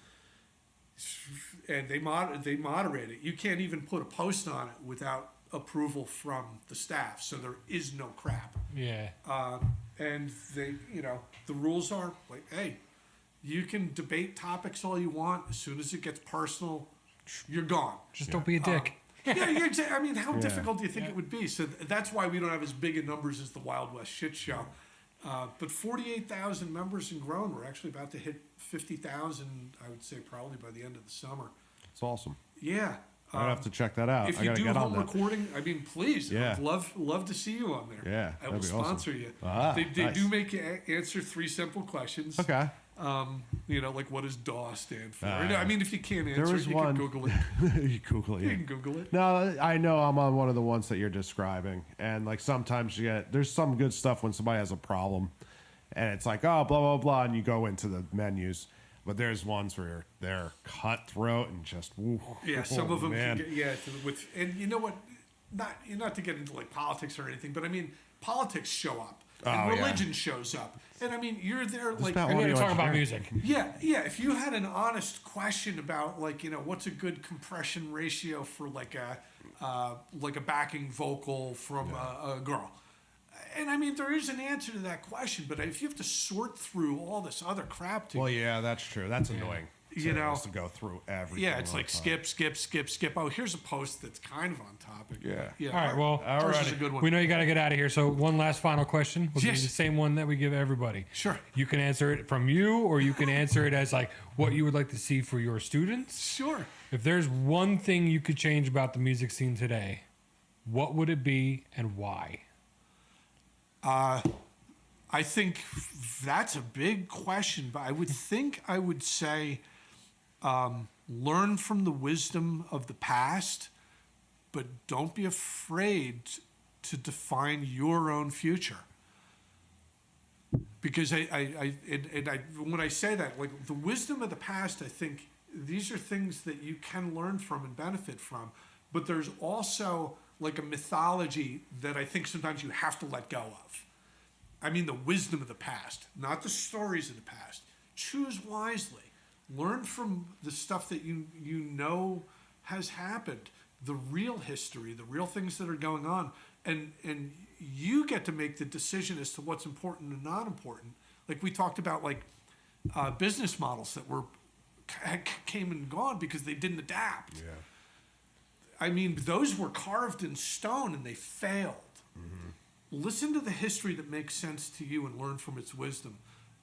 And they moderate it. You can't even put a post on it without approval from the staff, so there is no crap. Yeah. And they, the rules are like, hey, you can debate topics all you want. As soon as it gets personal, you're gone. Just don't be a dick. Yeah, I mean, how difficult do you think it would be? So that's why we don't have as big a numbers as the Wild West shit show. But 48,000 members and growing. We're actually about to hit 50,000, I would say, probably by the end of the summer. It's awesome. Yeah. I'd have to check that out. If you do home recording, I mean, please, yeah. I'd love to see you on there. Yeah, I will sponsor you. They nice. do make you answer 3 simple questions. Okay. Like what does DAW stand for? I mean, if you can't answer it, you can Google it. You Google it. You can Google it. No, I know I'm on one of the ones that you're describing, and like sometimes there's some good stuff when somebody has a problem, and it's like, oh, blah blah blah, and you go into the menus. But there's ones where they're cutthroat and just some of them can get, and you know what, not to get into like politics or anything, but I mean politics show up and religion shows up, and I mean you're there like we're talking about music. Yeah. If you had an honest question about like what's a good compression ratio for like a backing vocal from a girl. And I mean, there is an answer to that question, but if you have to sort through all this other crap, well, yeah, that's true. That's annoying. you know, to go through everything. yeah, it's like skip. Oh, here's a post that's kind of on topic. Yeah. All right, well, ours is a good one. we know you got to get out of here. So one last final question. We'll give you the same one that we give everybody. Sure. You can answer it from you, or you can answer it as like what you would like to see for your students. Sure. If there's one thing you could change about the music scene today, what would it be and why? I think that's a big question, but I would think I would say learn from the wisdom of the past, but don't be afraid to define your own future. Because when I say that, like the wisdom of the past, I think these are things that you can learn from and benefit from, but there's also like a mythology that I think sometimes you have to let go of. I mean, the wisdom of the past, not the stories of the past. Choose wisely. Learn from the stuff that you know has happened, the real history, the real things that are going on, and you get to make the decision as to what's important and not important. Like we talked about, like business models that came and gone because they didn't adapt. Yeah. I mean, those were carved in stone and they failed. Mm-hmm. Listen to the history that makes sense to you and learn from its wisdom.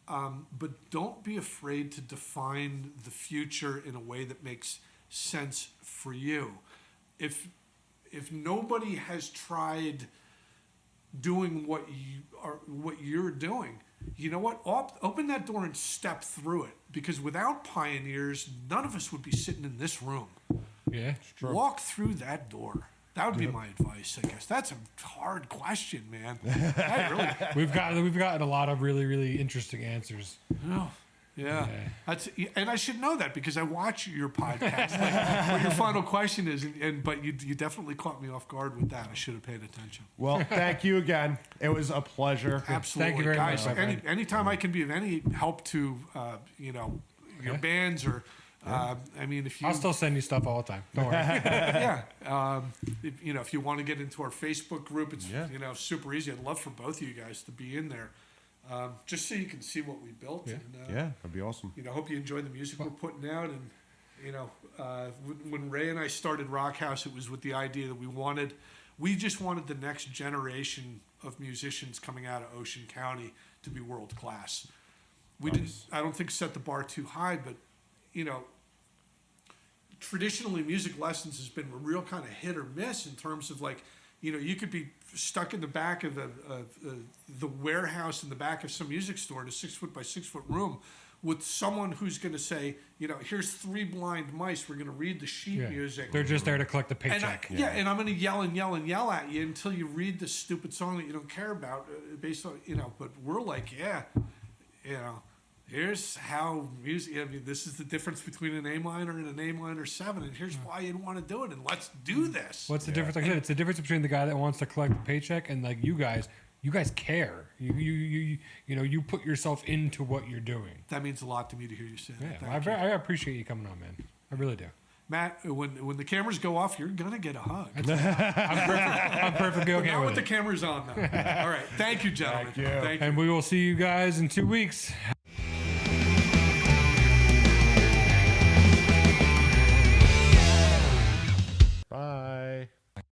But don't be afraid to define the future in a way that makes sense for you. If nobody has tried doing what you're doing, you know what? Open that door and step through it. Because without pioneers, none of us would be sitting in this room. Yeah, true. Walk through that door. That would be my advice, I guess. That's a hard question, man. we've gotten a lot of really, really interesting answers. Oh, yeah. And I should know that because I watch your podcast. Like, what your final question is, but you definitely caught me off guard with that. I should have paid attention. Well, thank you again. It was a pleasure. Absolutely, thank you very guys. much. Anytime I can be of any help to, your bands or. I mean, if you, I'll still send you stuff all the time. Don't worry. yeah. If you want to get into our Facebook group, it's super easy. I'd love for both of you guys to be in there, just so you can see what we built. Yeah, and, that'd be awesome. Hope you enjoy the music we're putting out. And when Ray and I started Rockhouse, it was with the idea that we just wanted the next generation of musicians coming out of Ocean County to be world class. We didn't. I don't think set the bar too high, but traditionally music lessons has been a real kind of hit or miss in terms of like, you could be stuck in the back of the warehouse in the back of some music store in a 6 foot by 6 foot room with someone who's going to say, here's 3 blind mice. We're going to read the sheet music. They're just there to collect the paycheck. And I'm going to yell and yell and yell at you until you read this stupid song that you don't care about based on, but we're like, here's how music. I mean, this is the difference between an A minor and an A minor 7, and here's why you'd want to do it. And let's do this. What's the difference? Like I said, it's the difference between the guy that wants to collect the paycheck and like you guys. You guys care. You put yourself into what you're doing. That means a lot to me to hear you say that. Yeah, I appreciate you coming on, man. I really do. Matt, when the cameras go off, you're gonna get a hug. I'm perfectly okay Not with with it. the cameras on, though. All right, thank you, gentlemen. Thank you. And we will see you guys in 2 weeks.